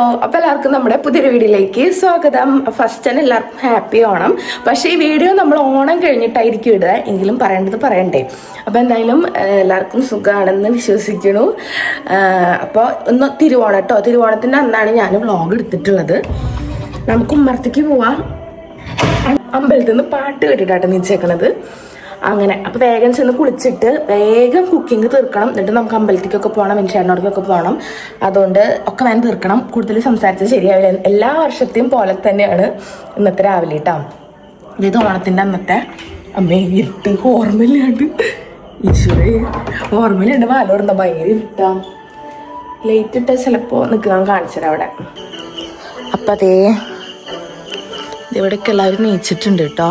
അപ്പോൾ എല്ലാവർക്കും നമ്മുടെ പുതിയൊരു വീഡിയോയിലേക്ക് സ്വാഗതം. ഫസ്റ്റ് തന്നെ എല്ലാവർക്കും ഹാപ്പി ഓണം. പക്ഷേ ഈ വീഡിയോ നമ്മൾ ഓണം കഴിഞ്ഞിട്ടായിരിക്കും ഇടുക, എങ്കിലും പറയേണ്ടത് പറയണ്ടേ. അപ്പോൾ എന്തായാലും എല്ലാവർക്കും സുഖമാണെന്ന് വിശ്വസിക്കുന്നു. അപ്പോൾ ഒന്ന് തിരുവോണം കേട്ടോ, തിരുവോണത്തിൻ്റെ അന്നാണ് ഞാൻ വ്ളോഗ് എടുത്തിട്ടുള്ളത്. നമുക്ക് ഉമ്മറത്തേക്ക് പോവാം. അമ്പലത്തിൽ നിന്ന് പാട്ട് കേട്ടിട്ടാണ് നീച്ചേക്കണത്. അങ്ങനെ അപ്പോൾ വേഗം ചെന്ന് കുളിച്ചിട്ട് വേഗം കുക്കിംഗ് തീർക്കണം. എന്നിട്ട് നമുക്ക് അമ്പലത്തേക്കൊക്കെ പോകണം, വെഞ്ചാടിനോടൊക്കെ പോകണം. അതുകൊണ്ട് ഒക്കെ വേണം തീർക്കണം. കൂടുതൽ സംസാരിച്ചത് ശരിയാവില്ല. എല്ലാ വർഷത്തെയും പോലെ തന്നെയാണ് ഇന്നത്തെ രാവിലെ കേട്ടോ. ഇത് ഓണത്തിൻ്റെ അന്നത്തെ അമ്മേ ഇരുട്ട് ഓർമ്മയില്ലാണ്ട് ഈശ്വരേ ഓർമ്മയിലുണ്ട്. വാലോടുന്ന ഭയങ്കര ഇരുട്ടാം. ലൈറ്റ് ഇട്ടാൽ ചിലപ്പോൾ നിൽക്കാൻ കാണിച്ചത് അവിടെ. അപ്പം അതേ ഇവിടേക്ക് എല്ലാവരും നീച്ചിട്ടുണ്ട് കേട്ടോ.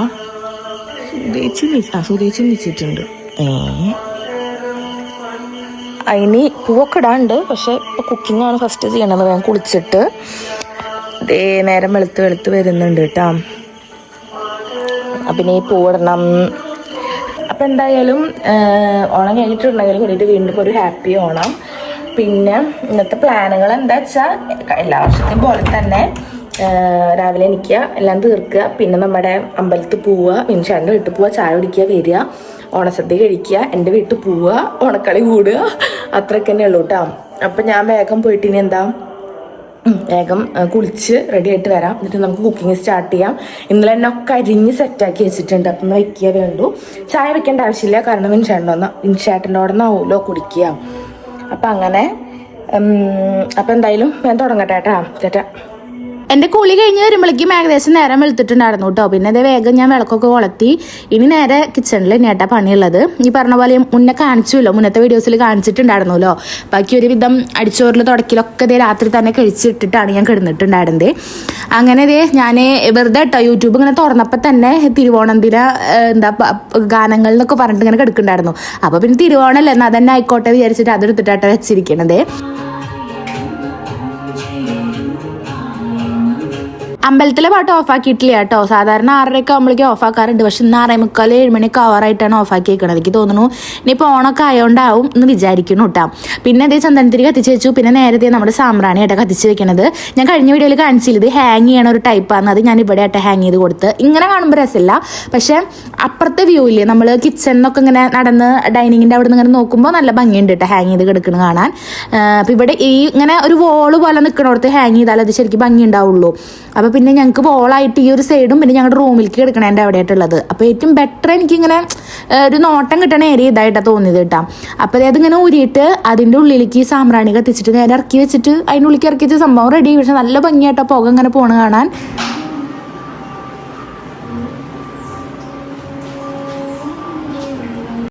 സുരേച്ചി നീച്ചിട്ടുണ്ട്. അതിന് പൂവൊക്കെ ഇടാണ്ട്. പക്ഷെ ഇപ്പൊ കുക്കിംഗ് ആണ് ഫസ്റ്റ് ചെയ്യണത്. വേഗം കുളിച്ചിട്ട് നേരം വെളുത്ത് വരുന്നുണ്ട് കേട്ടോ. പിന്നെ ഈ പൂവിടണം. അപ്പം എന്തായാലും ഓണം കഴിഞ്ഞിട്ടുണ്ടെങ്കിലും വേണ്ടിയിട്ട് വീണ്ടും ഒരു ഹാപ്പി ഓണം. പിന്നെ ഇന്നത്തെ പ്ലാനുകൾ എന്താ വെച്ചാൽ എല്ലാ വർഷത്തെയും പോലെ തന്നെ രാവിലെ എണീക്കുക, എല്ലാം തീർക്കുക, പിന്നെ നമ്മുടെ അമ്പലത്തിൽ പോവുക, മിൻഷാൻ്റെ വീട്ടിൽ പോവുക, ചായ കുടിക്കുക, വരിക, ഓണസദ്യ കഴിക്കുക, എൻ്റെ വീട്ടിൽ പോവുക, ഓണക്കളി കൂടുക, അത്രയൊക്കെ തന്നെ ഉള്ളൂ കേട്ടോ. അപ്പം ഞാൻ വേഗം പോയിട്ട് ഇനി എന്താ വേഗം കുളിച്ച് റെഡി ആയിട്ട് വരാം. എന്നിട്ട് നമുക്ക് കുക്കിംഗ് സ്റ്റാർട്ട് ചെയ്യാം. ഇന്നലെ തന്നെ ഒക്കെ അരിഞ്ഞ് സെറ്റാക്കി വെച്ചിട്ടുണ്ട്. അപ്പം ഒന്ന് വയ്ക്കുക വേണ്ടു. ചായ വെക്കേണ്ട ആവശ്യമില്ല, കാരണം മിൻഷാട്ടിൻ്റെ അവിടെ നിന്നാവുമല്ലോ കുടിക്കുക. അപ്പം അങ്ങനെ അപ്പം എന്തായാലും ഞാൻ തുടങ്ങട്ടെ കേട്ടാ. ചേട്ടാ എൻ്റെ കുളി കഴിഞ്ഞ് വരുമ്പോഴേക്കും ഏകദേശം നേരം വെളുത്തിട്ടുണ്ടായിരുന്നു കേട്ടോ. പിന്നെ അതേ വേഗം ഞാൻ വിളക്കൊക്കെ കൊളത്തി ഇനി നേരെ കിച്ചണിൽ തന്നെയാട്ടാ പണിയുള്ളത്. ഈ പറഞ്ഞ പോലെ മുന്നേ കാണിച്ചുല്ലോ, മുന്നത്തെ വീഡിയോസിൽ കാണിച്ചിട്ടുണ്ടായിരുന്നല്ലോ. ബാക്കി ഒരു വിധം അടിച്ചോറിൽ തുടക്കിലൊക്കെ ഇതേ രാത്രി തന്നെ കഴിച്ചിട്ടിട്ടാണ് ഞാൻ കിടന്നിട്ടുണ്ടായിരുന്നത്. അങ്ങനെ ഇതേ ഞാൻ വെറുതെ കേട്ടോ യൂട്യൂബ് ഇങ്ങനെ തുറന്നപ്പോൾ തന്നെ തിരുവോണത്തിന ഗാനങ്ങൾ എന്നൊക്കെ പറഞ്ഞിട്ട് ഇങ്ങനെ കിടക്കുന്നുണ്ടായിരുന്നു. അപ്പോൾ പിന്നെ തിരുവോണമല്ലേ എന്നാൽ അതന്നെ ആയിക്കോട്ടെ വിചാരിച്ചിട്ട് അതെടുത്തിട്ടാണ് വെച്ചിരിക്കണത്. അമ്പലത്തിലെ പാട്ട് ഓഫാക്കിയിട്ടില്ല കേട്ടോ. സാധാരണ 6:30 ആകുമ്പോഴേക്കും ഓഫാക്കാറുണ്ട്. പക്ഷെ ഇന്ന് 6:45 7 മണിയൊക്കെ ആവാറായിട്ടാണ് ഓഫാക്കി വെക്കണത്. എനിക്ക് തോന്നുന്നു ഇനിയിപ്പോൾ ഓണൊക്കെ ആയതുകൊണ്ടാവും എന്ന് വിചാരിക്കുന്നു കേട്ടോ. പിന്നെ അതേ ചന്ദനത്തിരി കത്തിച്ച് വെച്ചു. പിന്നെ നേരത്തെ നമ്മുടെ സാമ്പ്രാണിയായിട്ട് കത്തിച്ച് വെക്കണത് ഞാൻ കഴിഞ്ഞ വീഡിയോയിൽ കാണിച്ചില്ല. ഇത് ഹാങ് ചെയ്യണ ഒരു ടൈപ്പാണ്. അത് ഞാൻ ഇവിടെ ആയിട്ട് ഹാങ് ചെയ്ത് കൊടുത്ത്. ഇങ്ങനെ കാണുമ്പോൾ രസമില്ല, പക്ഷെ അപ്പുറത്തെ വ്യൂ ഇല്ലേ, നമ്മൾ കിച്ചണിന്നൊക്കെ ഇങ്ങനെ നടന്ന് ഡൈനിങ്ങിൻ്റെ അവിടെ നിന്ന് ഇങ്ങനെ നോക്കുമ്പോൾ നല്ല ഭംഗിയുണ്ട് കേട്ടോ ഹാങ് ചെയ്ത് കിടക്കുന്നത് കാണാൻ. അപ്പോൾ ഇവിടെ ഈ ഇങ്ങനെ ഒരു വോള് പോലെ നിൽക്കണോടത്ത് ഹാങ് ചെയ്താൽ അത് ശരിക്കും ഭംഗി ഉണ്ടാവുള്ളൂ. അപ്പോൾ പിന്നെ ഞങ്ങൾക്ക് വോളായിട്ട് ഈ ഒരു സൈഡും പിന്നെ ഞങ്ങളുടെ റൂമിലേക്ക് കിടക്കണ എൻ്റെ അവിടെയായിട്ടുള്ളത്. അപ്പോൾ ഏറ്റവും ബെറ്റർ എനിക്കിങ്ങനെ ഒരു നോട്ടം കിട്ടണ ഏരിയ ഇതായിട്ടാണ് തോന്നിയത് കേട്ടോ. അപ്പോൾ അതിങ്ങനെ ഊരിയിട്ട് അതിൻ്റെ ഉള്ളിലേക്ക് സാമ്പ്രാണി കത്തിച്ചിട്ട് നേരെ ഇറക്കി വെച്ചിട്ട് അതിൻ്റെ ഉള്ളിലേക്ക് ഇറക്കി വെച്ച സംഭവം റെഡി. പക്ഷെ നല്ല ഭംഗിയായിട്ടോ പുക ഇങ്ങനെ പോണ കാണാൻ.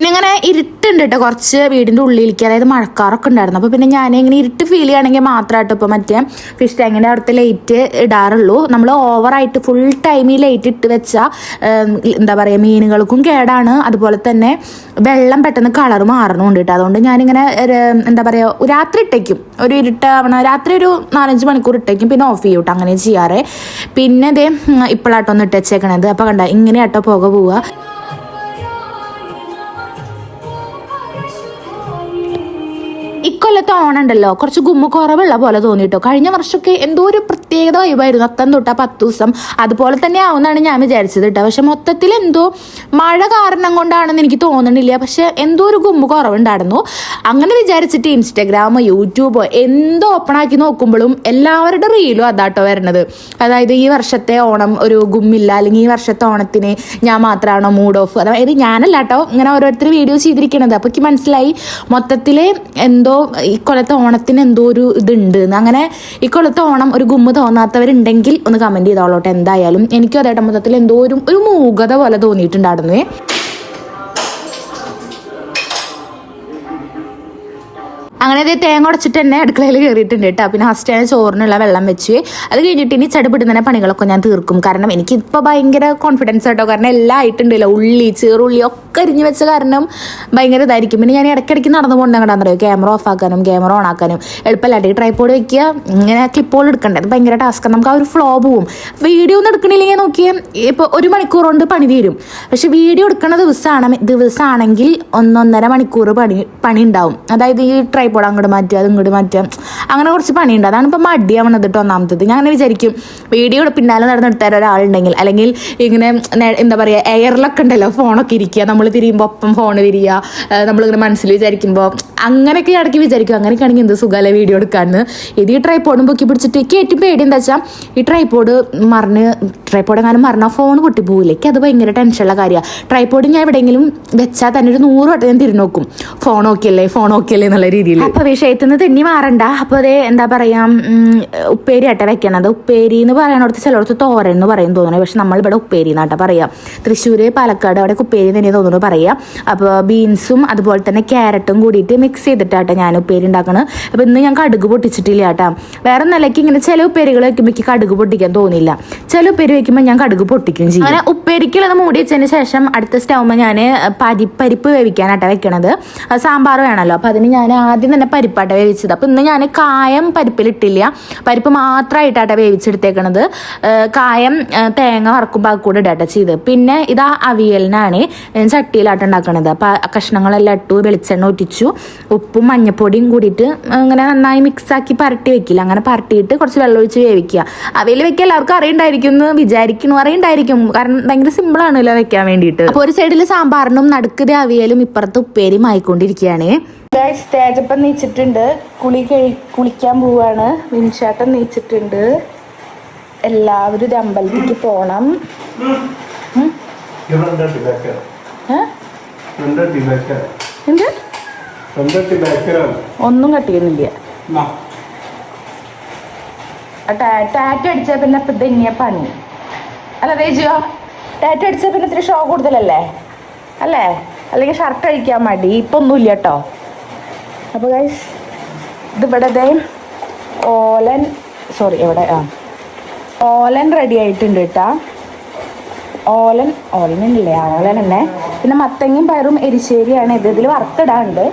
ഇങ്ങനെ ഇരുട്ടുണ്ട് കേട്ടോ കുറച്ച് വീടിൻ്റെ ഉള്ളിലേക്ക്, അതായത് മഴക്കാറൊക്കെ ഉണ്ടായിരുന്നു. അപ്പോൾ പിന്നെ ഞാൻ ഇങ്ങനെ ഇരുട്ട് ഫീൽ ചെയ്യുകയാണെങ്കിൽ മാത്രമായിട്ട് ഇപ്പോൾ മറ്റേ ഫിഷ് ടാങ്കിൻ്റെ അവിടുത്തെ ലൈറ്റ് ഇടാറുള്ളൂ. നമ്മൾ ഓവറായിട്ട് ഫുൾ ടൈം ഈ ലൈറ്റ് ഇട്ട് വെച്ചാൽ എന്താ പറയുക മീനുകൾക്കും കേടാണ്. അതുപോലെ തന്നെ വെള്ളം പെട്ടെന്ന് കളർ മാറണമുണ്ട് കേട്ടോ. അതുകൊണ്ട് ഞാനിങ്ങനെ എന്താ പറയുക രാത്രി ഇട്ടേക്കും, ഒരു ഇരുട്ടാവണ രാത്രി ഒരു 4-5 മണിക്കൂർ ഇട്ടേക്കും, പിന്നെ ഓഫ് ചെയ്യും കേട്ടോ. അങ്ങനെ ചെയ്യാറ്. പിന്നെ ഇതേ ഇപ്പോഴാട്ടൊന്ന് ഇട്ടേച്ചേക്കണത്. അപ്പോൾ കണ്ട ഇങ്ങനെയാട്ടോ പുക പോവുക. ഇക്കൊല്ലത്തെ ഓണുണ്ടല്ലോ കുറച്ച് ഗുമ്മ കുറവുള്ള പോലെ തോന്നിട്ടോ. കഴിഞ്ഞ വർഷമൊക്കെ എന്തോ ഒരു പ്രത്യേകത വൈബായിരുന്നു. അത്തം തൊട്ടാ 10 ദിവസം അതുപോലെ തന്നെ ആവുമെന്നാണ് ഞാൻ വിചാരിച്ചത് കേട്ടോ. പക്ഷെ മൊത്തത്തിൽ എന്തോ മഴ കാരണം കൊണ്ടാണെന്ന് എനിക്ക് തോന്നണില്ല, പക്ഷെ എന്തോ ഒരു ഗുമ്മ കുറവുണ്ടായിരുന്നു. അങ്ങനെ വിചാരിച്ചിട്ട് ഇൻസ്റ്റഗ്രാമോ യൂട്യൂബോ എന്തോ ഓപ്പൺ ആക്കി നോക്കുമ്പോഴും എല്ലാവരുടെ റീലും അതാട്ടോ വരണത്. അതായത് ഈ വർഷത്തെ ഓണം ഒരു ഗുമ്മില്ല, അല്ലെങ്കിൽ ഈ വർഷത്തെ ഓണത്തിന് ഞാൻ മാത്രമാണോ മൂഡ് ഓഫ്. അതായത് ഞാനല്ല കേട്ടോ ഇങ്ങനെ ഓരോരുത്തർ വീഡിയോ ചെയ്തിരിക്കണത്. അപ്പോൾ എനിക്ക് മനസ്സിലായി മൊത്തത്തിൽ എന്തോ ഈ കൊല്ലത്തെ ഓണത്തിന് എന്തോ ഒരു ഇതുണ്ട്. അങ്ങനെ ഈ കൊല്ലത്തെ ഓണം ഒരു ഗുമ്മ തോന്നാത്തവരുണ്ടെങ്കിൽ ഒന്ന് കമൻറ്റ് ചെയ്തോളോട്ടെ. എന്തായാലും എനിക്കും അതേട്ട മൊത്തത്തിൽ എന്തോ ഒരു മൂകത പോലെ തോന്നിയിട്ടുണ്ടായിരുന്നു. അങ്ങനെ അത് തേങ്ങ ഉടച്ചിട്ട് തന്നെ അടുക്കളയിൽ കയറിയിട്ടുണ്ട് കേട്ടോ. പിന്നെ ഫസ്റ്റ് ഞാൻ ചോറിനുള്ള വെള്ളം വെച്ച് അത് കഴിഞ്ഞിട്ട് ഇനി ചടുപിടുന്ന പണികളൊക്കെ ഞാൻ തീർക്കും. കാരണം എനിക്കിപ്പോൾ ഭയങ്കര കോൺഫിഡൻസ് കേട്ടോ. കാരണം എല്ലാം ആയിട്ടുണ്ടല്ലോ, ഉള്ളി ചെറുള്ളി ഒക്കെ അരിഞ്ഞ് വെച്ച കാരണം ഭയങ്കര ഇതായിരിക്കും. പിന്നെ ഞാൻ ഇടയ്ക്കിടയ്ക്ക് നടന്നു പോകുന്നത് കണ്ടാന്നറിയോ, ക്യാമറ ഓഫ് ആക്കാനും ക്യാമറ ഓൺ ആക്കാനും എളുപ്പമല്ലാണ്ട്. ഈ ട്രൈപോഡ് വെക്കുക, ഇങ്ങനെ ക്ലിപ്പുകൾ എടുക്കണ്ടേ, അത് ഭയങ്കര ടാസ്ക്കാണ്. നമുക്ക് ആ ഒരു ഫ്ലോ പോവും. വീഡിയോ ഒന്നും എടുക്കണില്ലെങ്കിൽ നോക്കിയാൽ ഇപ്പോൾ 1 മണിക്കൂർ കൊണ്ട് പണി തീരും. പക്ഷെ വീഡിയോ എടുക്കുന്ന ദിവസമാണെങ്കിൽ 1-1.5 മണിക്കൂർ പണി ഉണ്ടാവും. അതായത് ഈ ട്രൈപോഡ് അങ്ങോട്ട് മാറ്റുക അത് ഇങ്ങോട്ട് മാറ്റുക അങ്ങനെ കുറച്ച് പണിയുണ്ട്. അതാണ് ഇപ്പം മടിയാവണത് കേട്ടോ. ഒന്നാമത്തത് ഞാൻ അങ്ങനെ വിചാരിക്കും വീഡിയോ പിന്നാലെ നടന്നെടുത്താൽ ഒരാളുണ്ടെങ്കിൽ, അല്ലെങ്കിൽ ഇങ്ങനെ എന്താ പറയുക എയറിലൊക്കെ ഉണ്ടല്ലോ ഫോണൊക്കെ ഇരിക്കുക, നമ്മൾ തിരിയുമ്പോൾ ഒപ്പം ഫോൺ തിരിയുക, നമ്മളിങ്ങനെ മനസ്സിൽ വിചാരിക്കുമ്പോൾ അങ്ങനെയൊക്കെ ഇടയ്ക്ക് വിചാരിക്കും അങ്ങനെയൊക്കെ ആണെങ്കിൽ എന്ത് സുഖമല്ലേ വീഡിയോ എടുക്കാമെന്ന്. ഇത് ഈ ട്രൈപോഡും പൊക്കി പിടിച്ചിട്ട് എനിക്ക് ഏറ്റവും പേടി എന്താ വെച്ചാൽ ഈ ട്രൈപോഡ് എങ്ങാനും മറന്നാൽ ഫോൺ പൊട്ടിപ്പോവില്ലേ. എനിക്ക് അത് ഭയങ്കര ടെൻഷനുള്ള കാര്യമാണ്. ട്രൈപോഡ് ഞാൻ എവിടെയെങ്കിലും വെച്ചാൽ തന്നെ ഒരു 100 വട്ടം ഞാൻ തിരിഞ്ഞോക്കും ഫോൺ ഓക്കെയല്ലേ എന്നുള്ള രീതിയിൽ. അപ്പോൾ വിഷയത്തിൽ നിന്ന് തെന്നി മാറണ്ട. അപ്പോൾ അതേ എന്താ പറയുക ഉപ്പേരി ആട്ടെ വെക്കണത്. ഉപ്പേരി എന്ന് പറയണടുത്ത് ചിലടത്ത് തോരൻ എന്ന് പറയും തോന്നുന്നു, പക്ഷെ നമ്മളിവിടെ ഉപ്പേരി എന്നാട്ടാ പറയാം. തൃശ്ശൂർ പാലക്കാട് അവിടെ ഉപ്പേരി തന്നെ തോന്നുന്നു പറയാം. അപ്പോൾ ബീൻസും അതുപോലെ തന്നെ ക്യാരറ്റും കൂടിയിട്ട് മിക്സ് ചെയ്തിട്ടാട്ടെ ഞാൻ ഉപ്പേരി ഉണ്ടാക്കണം. അപ്പോൾ ഇന്ന് ഞാൻ കടുക് പൊട്ടിച്ചിട്ടില്ല കേട്ടോ. വേറെ നിലയ്ക്ക് ഇങ്ങനെ ചില ഉപ്പേരികൾ വയ്ക്കുമ്പോൾ എനിക്ക് കടുക് പൊട്ടിക്കാൻ തോന്നില്ല, ചില ഉപ്പേരി വയ്ക്കുമ്പോൾ ഞാൻ കടുക് പൊട്ടിക്കും ചെയ്യും. അങ്ങനെ ഉപ്പേരിക്കുള്ളത് മൂടി വെച്ചതിന് ശേഷം അടുത്ത സ്റ്റൗമ്മ ഞാൻ പരിപ്പ് വേവിക്കാനാട്ടെ വെക്കണത്. സാമ്പാർ വേണമല്ലോ, അപ്പോൾ അതിന് ഞാൻ ആദ്യം തന്നെ പരിപ്പാട്ട വേവിച്ചത്. അപ്പോൾ ഇന്ന് ഞാൻ കായം പരിപ്പിലിട്ടില്ല, പരിപ്പ് മാത്രമായിട്ടാട്ടെ വേവിച്ചെടുത്തേക്കണത്. കായം തേങ്ങ വറക്കുമ്പോൾ കൂടെ ഇടാട്ടെ ചെയ്ത്. പിന്നെ ഇതാ അവിയലിനാണ് ചട്ടിയിലാട്ടം ഉണ്ടാക്കണത്. അപ്പോൾ കഷ്ണങ്ങളെല്ലാം ഇട്ടു, വെളിച്ചെണ്ണ ഒറ്റിച്ചു, ഉപ്പും മഞ്ഞപ്പൊടിയും കൂടിയിട്ട് ഇങ്ങനെ നന്നായി മിക്സാക്കി പരട്ടി വെക്കില്ല, അങ്ങനെ പരട്ടിയിട്ട് കുറച്ച് വെള്ളം ഒഴിച്ച് വേവിക്കുക. അവിയൽ വെക്കാൻ എല്ലാവർക്കും അറിയണ്ടായിരിക്കും എന്ന് വിചാരിക്കുന്നു, അറിയണ്ടായിരിക്കും, കാരണം ഭയങ്കര സിമ്പിളാണല്ലോ വെക്കാൻ വേണ്ടിയിട്ട്. അപ്പോൾ ഒരു സൈഡിൽ സാമ്പാറിനും നടുക്കത് അവിയലും ഇപ്പുറത്ത് ഉപ്പേരിയും ആയിക്കൊണ്ടിരിക്കുകയാണ്. സ്റ്റേജപ്പം നീച്ചിട്ടുണ്ട്, കുളിക്കാൻ പോവാണ്. വിൻഷാട്ടം നീച്ചിട്ടുണ്ട്. എല്ലാവരും ഒരു അമ്പലത്തിലേക്ക് പോണം. ഒന്നും കട്ടിയുന്നില്ല. ടാറ്റ അടിച്ചാൽ പിന്നെ ഇപ്പം തന്നെയാ പണി അല്ല തേജിയോ? ടാറ്റ അടിച്ചാൽ പിന്നെ ഇത്തിരി ഷോ കൂടുതലല്ലേ അല്ലേ? അല്ലെങ്കിൽ ഷർട്ട് അഴിക്കാൻ മടി. ഇപ്പം ഒന്നുമില്ല കേട്ടോ. അപ്പോൾ ഗൈസ് ഇതിവിടെ ഓലൻ റെഡി ആയിട്ടുണ്ട് കേട്ടോ. ഓലനല്ലേ ഓലൻ തന്നെ. പിന്നെ മത്തങ്ങയും പയറും എരിശ്ശേരിയാണ് ഇതിൽ വറുത്തിടാണ്ട്.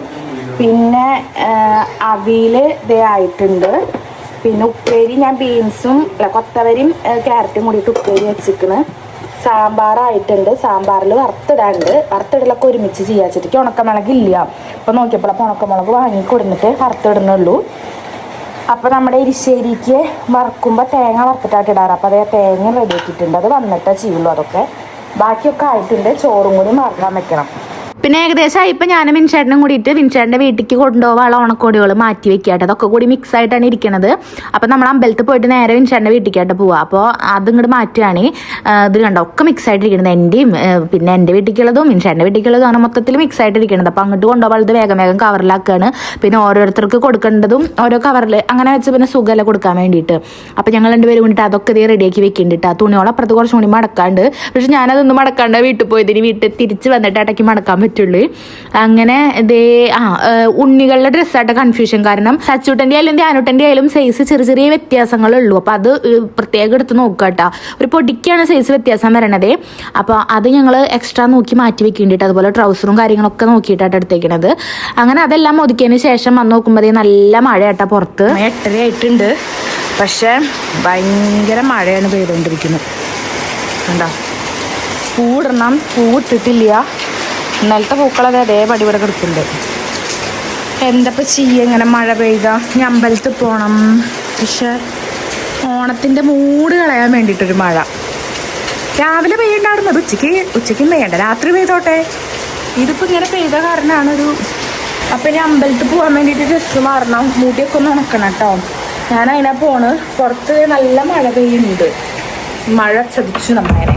പിന്നെ അവിയൽ ആയിട്ടുണ്ട്. പിന്നെ ഉപ്പേരി ഞാൻ ബീൻസും കൊത്തവരിയും ക്യാരറ്റും കൂടിയിട്ട് ഉപ്പേരി വെച്ചിരിക്കണ്. സാമ്പാറായിട്ടുണ്ട്. സാമ്പാറിൽ വറുത്തിടലൊക്കെ ഒരുമിച്ച് ചെയ്യാച്ചിട്ട് ഉണക്കമുളകില്ല. ഇപ്പം നോക്കിയപ്പോൾ അപ്പോൾ ഉണക്കമുളക് വാങ്ങി കൊടുത്തിട്ട് വറുത്തിടുന്നുള്ളൂ. അപ്പോൾ നമ്മുടെ എരിശ്ശേരിക്ക് വറുക്കുമ്പോൾ തേങ്ങ വറുത്തിട്ടായിട്ട് ഇടാറ്. അപ്പോൾ അതേ തേങ്ങ റെഡി ആക്കിയിട്ടുണ്ട്, അത് വന്നിട്ടേ ചെയ്യുള്ളൂ. അതൊക്കെ ബാക്കിയൊക്കെ ആയിട്ടുണ്ട്. ചോറും കൂടി മറക്കാൻ വെക്കണം. പിന്നെ ഏകദേശം ഇപ്പം ഞാനും വിൻഷേട്ടനും കൂടിയിട്ട് വിൻഷേട്ടൻ്റെ വീട്ടിലേക്ക് കൊണ്ടുപോകാനുള്ള ഓണക്കോടികൾ മാറ്റി വെക്കാട്ടെ. അതൊക്കെ കൂടി മിക്സ് ആയിട്ടാണ് ഇരിക്കുന്നത്. അപ്പോൾ നമ്മൾ അമ്പലത്തിൽ പോയിട്ട് നേരെ വിൻഷേട്ടൻ്റെ വീട്ടിലേക്കായിട്ട് പോവുക. അപ്പോൾ അതിങ്ങോട്ട് മാറ്റുകയാണ്. ഇത് കണ്ടോ ഒക്കെ മിക്സ് ആയിട്ടിരിക്കുന്നത്. എൻ്റെയും പിന്നെ എൻ്റെ വീട്ടിലേക്കുള്ളതും വിൻഷേട്ടൻ്റെ വീട്ടിലേക്കുള്ളതും ആണ് മൊത്തത്തിൽ മിക്സ് ആയിട്ടിരിക്കുന്നത്. അപ്പോൾ അങ്ങോട്ട് കൊണ്ടുപോകാനുള്ളത് വേഗം കവറിലാക്കുകയാണ്. പിന്നെ ഓരോരുത്തർക്ക് കൊടുക്കേണ്ടതും ഓരോ കവറിൽ അങ്ങനെ വെച്ച് പിന്നെ സുഖമല്ല കൊടുക്കാൻ വേണ്ടിയിട്ട്. അപ്പോൾ ഞങ്ങൾ രണ്ടുപേരും വേണ്ടിയിട്ട് അതൊക്കെ ഇതേ റെഡിയാക്കി വെക്കുന്നുണ്ട്. ആ തുണിയോളം അപ്പുറത്ത് കുറച്ചും കൂടി മടക്കാണ്ട്. പക്ഷെ ഞാനതൊന്നും മടക്കാണ്ട് വീട്ടിൽ പോയതിന് വീട്ടിൽ തിരിച്ച് വന്നിട്ട് ഇടയ്ക്ക് മടക്കാൻ പറ്റുള്ളൂ. അങ്ങനെ ഉണ്ണികളുടെ ഡ്രസ്സായിട്ട് കൺഫ്യൂഷൻ. കാരണം സച്ചൂട്ടൻ്റെ ആയാലും ധ്യാനൂട്ടൻ്റെ ആയാലും സൈസ് ചെറിയ വ്യത്യാസങ്ങളുള്ളൂ. അപ്പോൾ അത് പ്രത്യേകം എടുത്ത് നോക്കുക കേട്ടോ. ഒരു പൊടിക്കാണ് സൈസ് വ്യത്യാസം വരണത്. അപ്പോൾ അത് ഞങ്ങൾ എക്സ്ട്രാ നോക്കി മാറ്റി വെക്കേണ്ടിയിട്ട് അതുപോലെ ട്രൗസറും കാര്യങ്ങളൊക്കെ നോക്കിയിട്ടാണ് എടുത്തേക്കണത്. അങ്ങനെ അതെല്ലാം ഒതുക്കിയതിന് ശേഷം വന്ന് നോക്കുമ്പോൾ നല്ല മഴ കേട്ടോ പുറത്ത്. 8:30 ആയിട്ടുണ്ട്, പക്ഷേ ഭയങ്കര മഴയാണ് പെയ്തുകൊണ്ടിരിക്കുന്നത്. എന്താ പൂവിടണം, പൂവിട്ടിട്ടില്ല. ഇന്നലത്തെ പൂക്കളത് അതേപടി ഇവിടെ കിടക്കുന്നുണ്ട്. എന്തപ്പോൾ ചെയ്യുക ഇങ്ങനെ മഴ പെയ്താൽ? ഞാൻ അമ്പലത്തിൽ പോകണം. പക്ഷെ ഓണത്തിൻ്റെ മൂട് കളയാൻ വേണ്ടിയിട്ടൊരു മഴ. രാവിലെ പെയ്യണ്ടായിരുന്നത്, ഉച്ചയ്ക്കും പെയ്യണ്ട, രാത്രി പെയ്തോട്ടെ. ഇതിപ്പോൾ ഇങ്ങനെ പെയ്ത കാരണമാണ് ഒരു. അപ്പം ഇനി അമ്പലത്തിൽ പോകാൻ വേണ്ടിയിട്ട് ഡ്രസ്സ് മാറണം, മൂടിയൊക്കെ ഒന്ന് ഉണക്കണം കേട്ടോ. ഞാൻ അതിനെ പോണ്. പുറത്ത് നല്ല മഴ പെയ്യുന്നുണ്ട്. മഴ ചതിച്ചു നമ്മളെ.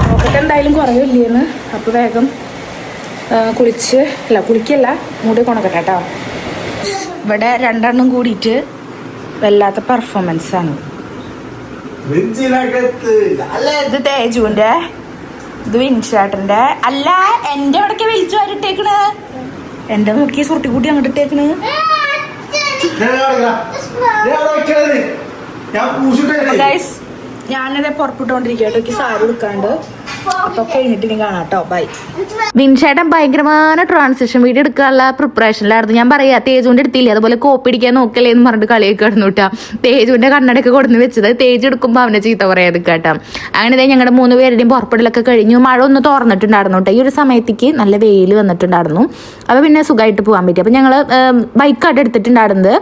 നോക്കട്ടെ എന്തായാലും കുറവില്ലേന്ന്. അപ്പോൾ വേഗം കുളിക്കല്ല മൂടി കൊണക്കട്ടെ കേട്ടോ. ഇവിടെ രണ്ടെണ്ണം കൂടിയിട്ട് വല്ലാത്ത പെർഫോമൻസാണ്. ഇത് തേജുവിൻ്റെ, ഇത് വിൻഷേട്ടൻ്റെ. അല്ല എൻ്റെ അവിടേക്ക് വലിച്ചു വാരിട്ടേക്കണ്. എൻ്റെ നോക്കി സുരുട്ടിക്കൂട്ടി അങ്ങോട്ട് ഇട്ടേക്കണ്. ഞാനതേ പുറപ്പെട്ടുകൊണ്ടിരിക്കട്ടോ. എനിക്ക് സാരി എടുക്കാണ്ട് അപ്പൊ കഴിഞ്ഞിട്ട് ഇനി കാണാം കേട്ടോ. ബൈ. വിൻഷേട്ടൻ ഭയങ്കരമായ ട്രാൻസിഷൻ വീഡിയോ എടുക്കാനുള്ള പ്രിപ്പറേഷനിലായിരുന്നു. ഞാൻ പറയാ തേജുവിന്റെ എടുത്തില്ലേ, അതുപോലെ കോപ്പി അടിക്കാൻ നോക്കല്ലേ എന്ന് പറഞ്ഞിട്ട് കളിയൊക്കെ കിടന്നു കേട്ടാ. തേജുവിന്റെ കണ്ണടയൊക്കെ കൊടുന്ന് വെച്ചത് തേജ് എടുക്കുമ്പോൾ അവനെ ചീത്ത പറയാതെ കേട്ടാ. അങ്ങനെ ഞങ്ങളുടെ 3 പേരുടെയും പുറപ്പെടലൊക്കെ കഴിഞ്ഞു. മഴ ഒന്ന് തുറന്നിട്ടുണ്ടായിരുന്നു കേട്ടോ. ഈ ഒരു സമയത്തേക്ക് നല്ല വെയിൽ വന്നിട്ടുണ്ടായിരുന്നു. അപ്പോൾ പിന്നെ സുഖമായിട്ട് പോകാൻ പറ്റി. അപ്പോൾ ഞങ്ങൾ ബൈക്കായിട്ട് എടുത്തിട്ടുണ്ടായിരുന്നത്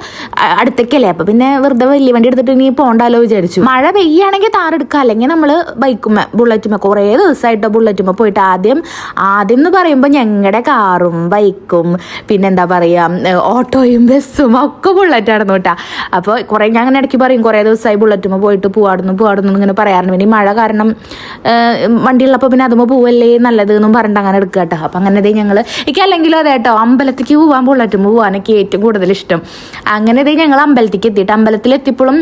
അടുത്തേക്കല്ലേ. അപ്പോൾ പിന്നെ വെറുതെ വലിയ വണ്ടി എടുത്തിട്ട് ഇനി പോകണ്ടല്ലോ വിചാരിച്ചു. മഴ പെയ്യാണെങ്കിൽ താറെടുക്കുക, അല്ലെങ്കിൽ നമ്മൾ ബൈക്കുമ്മ ബുള്ളറ്റുമ്മ കുറേ ദിവസമായിട്ടോ ബുള്ളറ്റുമ്മ പോയിട്ട് ആദ്യം എന്ന് പറയുമ്പോൾ ഞങ്ങളുടെ കാറും ബൈക്കും പിന്നെന്താ പറയുക ഓട്ടോയും ബസ്സും ഒക്കെ ബുള്ളറ്റായിരുന്നു കേട്ടോ. അപ്പോൾ കുറേ ഞാൻ അങ്ങനെ ഇടയ്ക്ക് പറയും കുറേ ദിവസമായി ബുള്ളറ്റുമ്മ പോയിട്ട് പോവാടുന്നു ഇങ്ങനെ പറയാറുണ്ട്. പിന്നെ മഴ കാരണം വണ്ടിയുള്ളപ്പോൾ പിന്നെ അതുമ്പോൾ പോവല്ലേ നല്ലത് എന്നും പറഞ്ഞിട്ട് അങ്ങനെ എടുക്കുക കേട്ടോ. അപ്പം അങ്ങനെ ഞങ്ങൾ എനിക്ക് അല്ലെങ്കിലും അതെ കേട്ടോ അമ്പലത്തേക്ക് പോകാൻ ബുള്ളറ്റുമ്മ പോകാനൊക്കെ ഏറ്റവും കൂടുതൽ ഇഷ്ടം. അങ്ങനെ ഞങ്ങൾ അമ്പലത്തേക്ക് എത്തിയിട്ട് അമ്പലത്തിലെത്തിയപ്പോഴും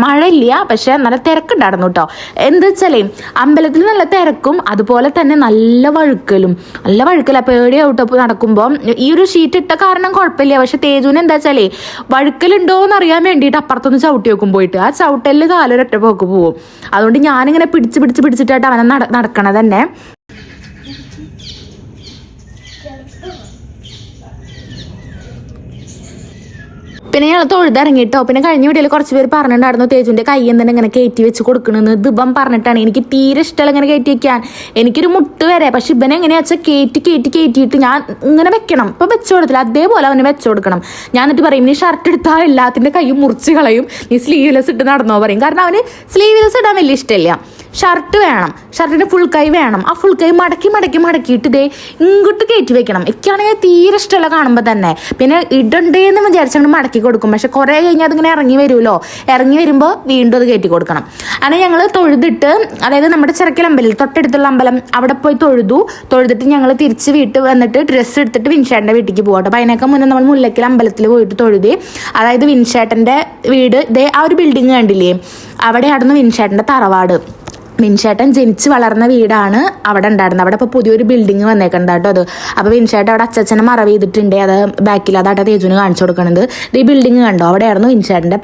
മഴ ഇല്ല, പക്ഷെ നല്ല തിരക്കുണ്ടായിരുന്നു കേട്ടോ. എന്താ വെച്ചാലേ അമ്പലത്തിൽ നല്ല തിരക്കും അതുപോലെ തന്നെ നല്ല വഴുക്കല പേടിയാവട്ടോ നടക്കുമ്പോൾ. ഈ ഒരു ഷീറ്റ് ഇട്ട കാരണം കുഴപ്പമില്ല, പക്ഷെ തേജുവിന് എന്താ വെച്ചാലേ വഴുക്കലുണ്ടോ എന്ന് അറിയാൻ വേണ്ടിയിട്ട് അപ്പുറത്തൊന്ന് ചവിട്ടി വെക്കും പോയിട്ട് ആ ചവിട്ടലിൽ കാലൊരൊറ്റ പോക്ക് പോവും. അതുകൊണ്ട് ഞാനിങ്ങനെ പിടിച്ചിട്ടായിട്ട് അവനെ നടക്കണത് തന്നെ. പിന്നെ ഞങ്ങൾ തൊഴുതിറങ്ങിട്ടോ. പിന്നെ കഴിഞ്ഞ വീഡിയോയിൽ കുറച്ച് പേര് പറഞ്ഞിട്ടുണ്ടായിരുന്നു തേജുവിൻ്റെ കയ്യിൽ നിന്ന് ഇങ്ങനെ കയറ്റി വെച്ച് കൊടുക്കണമെന്ന്. ദിബം പറഞ്ഞിട്ടാണ്. എനിക്ക് തീരെ ഇഷ്ടമല്ല ഇങ്ങനെ കയറ്റി വെക്കാൻ, എനിക്കൊരു മുട്ട് വരെ. പക്ഷെ ഇവനെ എങ്ങനെയാ വെച്ചാൽ കയറ്റിയിട്ട് ഞാൻ ഇങ്ങനെ വെക്കണം. ഇപ്പം വെച്ചു കൊടുത്തില്ല, അതേപോലെ അവന് വെച്ചു കൊടുക്കണം. ഞാൻ എന്നിട്ട് പറയും നീ ഷർട്ട് എടുത്താൽ എല്ലാത്തിൻ്റെ കൈയും മുറിച്ച് കളയും, നീ സ്ലീവ്ലെസ് ഇട്ട് നടന്നോ പറയും. കാരണം അവന് സ്ലീവ്ലെസ് ഇടാൻ വലിയ ഇഷ്ടമില്ല. ഷർട്ട് വേണം, ഷർട്ടിന് ഫുൾ കൈ വേണം. ആ ഫുൾ കൈ മടക്കിയിട്ട് ഇതേ ഇങ്ങോട്ട് കയറ്റി വെക്കണം. എനിക്കാണെങ്കിൽ തീരെ ഇഷ്ടമല്ല കാണുമ്പോൾ തന്നെ. പിന്നെ ഇടണ്ടേന്ന് വിചാരിച്ചങ്ങനെ മടക്കി കൊടുക്കും, പക്ഷെ കുറേ കഴിഞ്ഞാൽ അതിങ്ങനെ ഇറങ്ങി വരുമല്ലോ. ഇറങ്ങി വരുമ്പോൾ വീണ്ടും അത് കയറ്റി കൊടുക്കണം. അങ്ങനെ ഞങ്ങൾ തൊഴുതിട്ട്, അതായത് നമ്മുടെ ചിറക്കൽ അമ്പലം തൊട്ടടുത്തുള്ള അമ്പലം അവിടെ പോയി തൊഴുതിട്ട് ഞങ്ങൾ തിരിച്ച് വീട്ടിൽ വന്നിട്ട് ഡ്രസ്സ് എടുത്തിട്ട് വിൻഷേട്ടൻ്റെ വീട്ടിലേക്ക് പോകട്ടെ. അപ്പോൾ അതിനൊക്കെ മുന്നേ നമ്മൾ മുല്ലക്കൽ അമ്പലത്തിൽ പോയിട്ട് തൊഴുതി. അതായത് വിൻഷേട്ടൻ്റെ വീട് ആ ഒരു ബിൽഡിങ് കണ്ടില്ലേ, അവിടെയായിരുന്നു വിൻഷേട്ടൻ്റെ തറവാട്. വിൻഷേട്ടൻ ജനിച്ച് വളർന്ന വീടാണ് അവിടെ ഉണ്ടായിരുന്നത്. അവിടെ ഇപ്പോൾ പുതിയൊരു ബിൽഡിങ് വന്നേക്കുന്നത് കേട്ടോ അത്. അപ്പോൾ വിൻഷേട്ടൻ അവിടെ അച്ഛനെ മറവ് ചെയ്തിട്ടുണ്ട്, അത് ബാക്കിൽ അതാട്ടോ തേജുവിന് കാണിച്ചു കൊടുക്കണത്. ഈ ബിൽഡിങ് കണ്ടോ, അവിടെയായിരുന്നു വിൻഷേട്ടൻ്റെ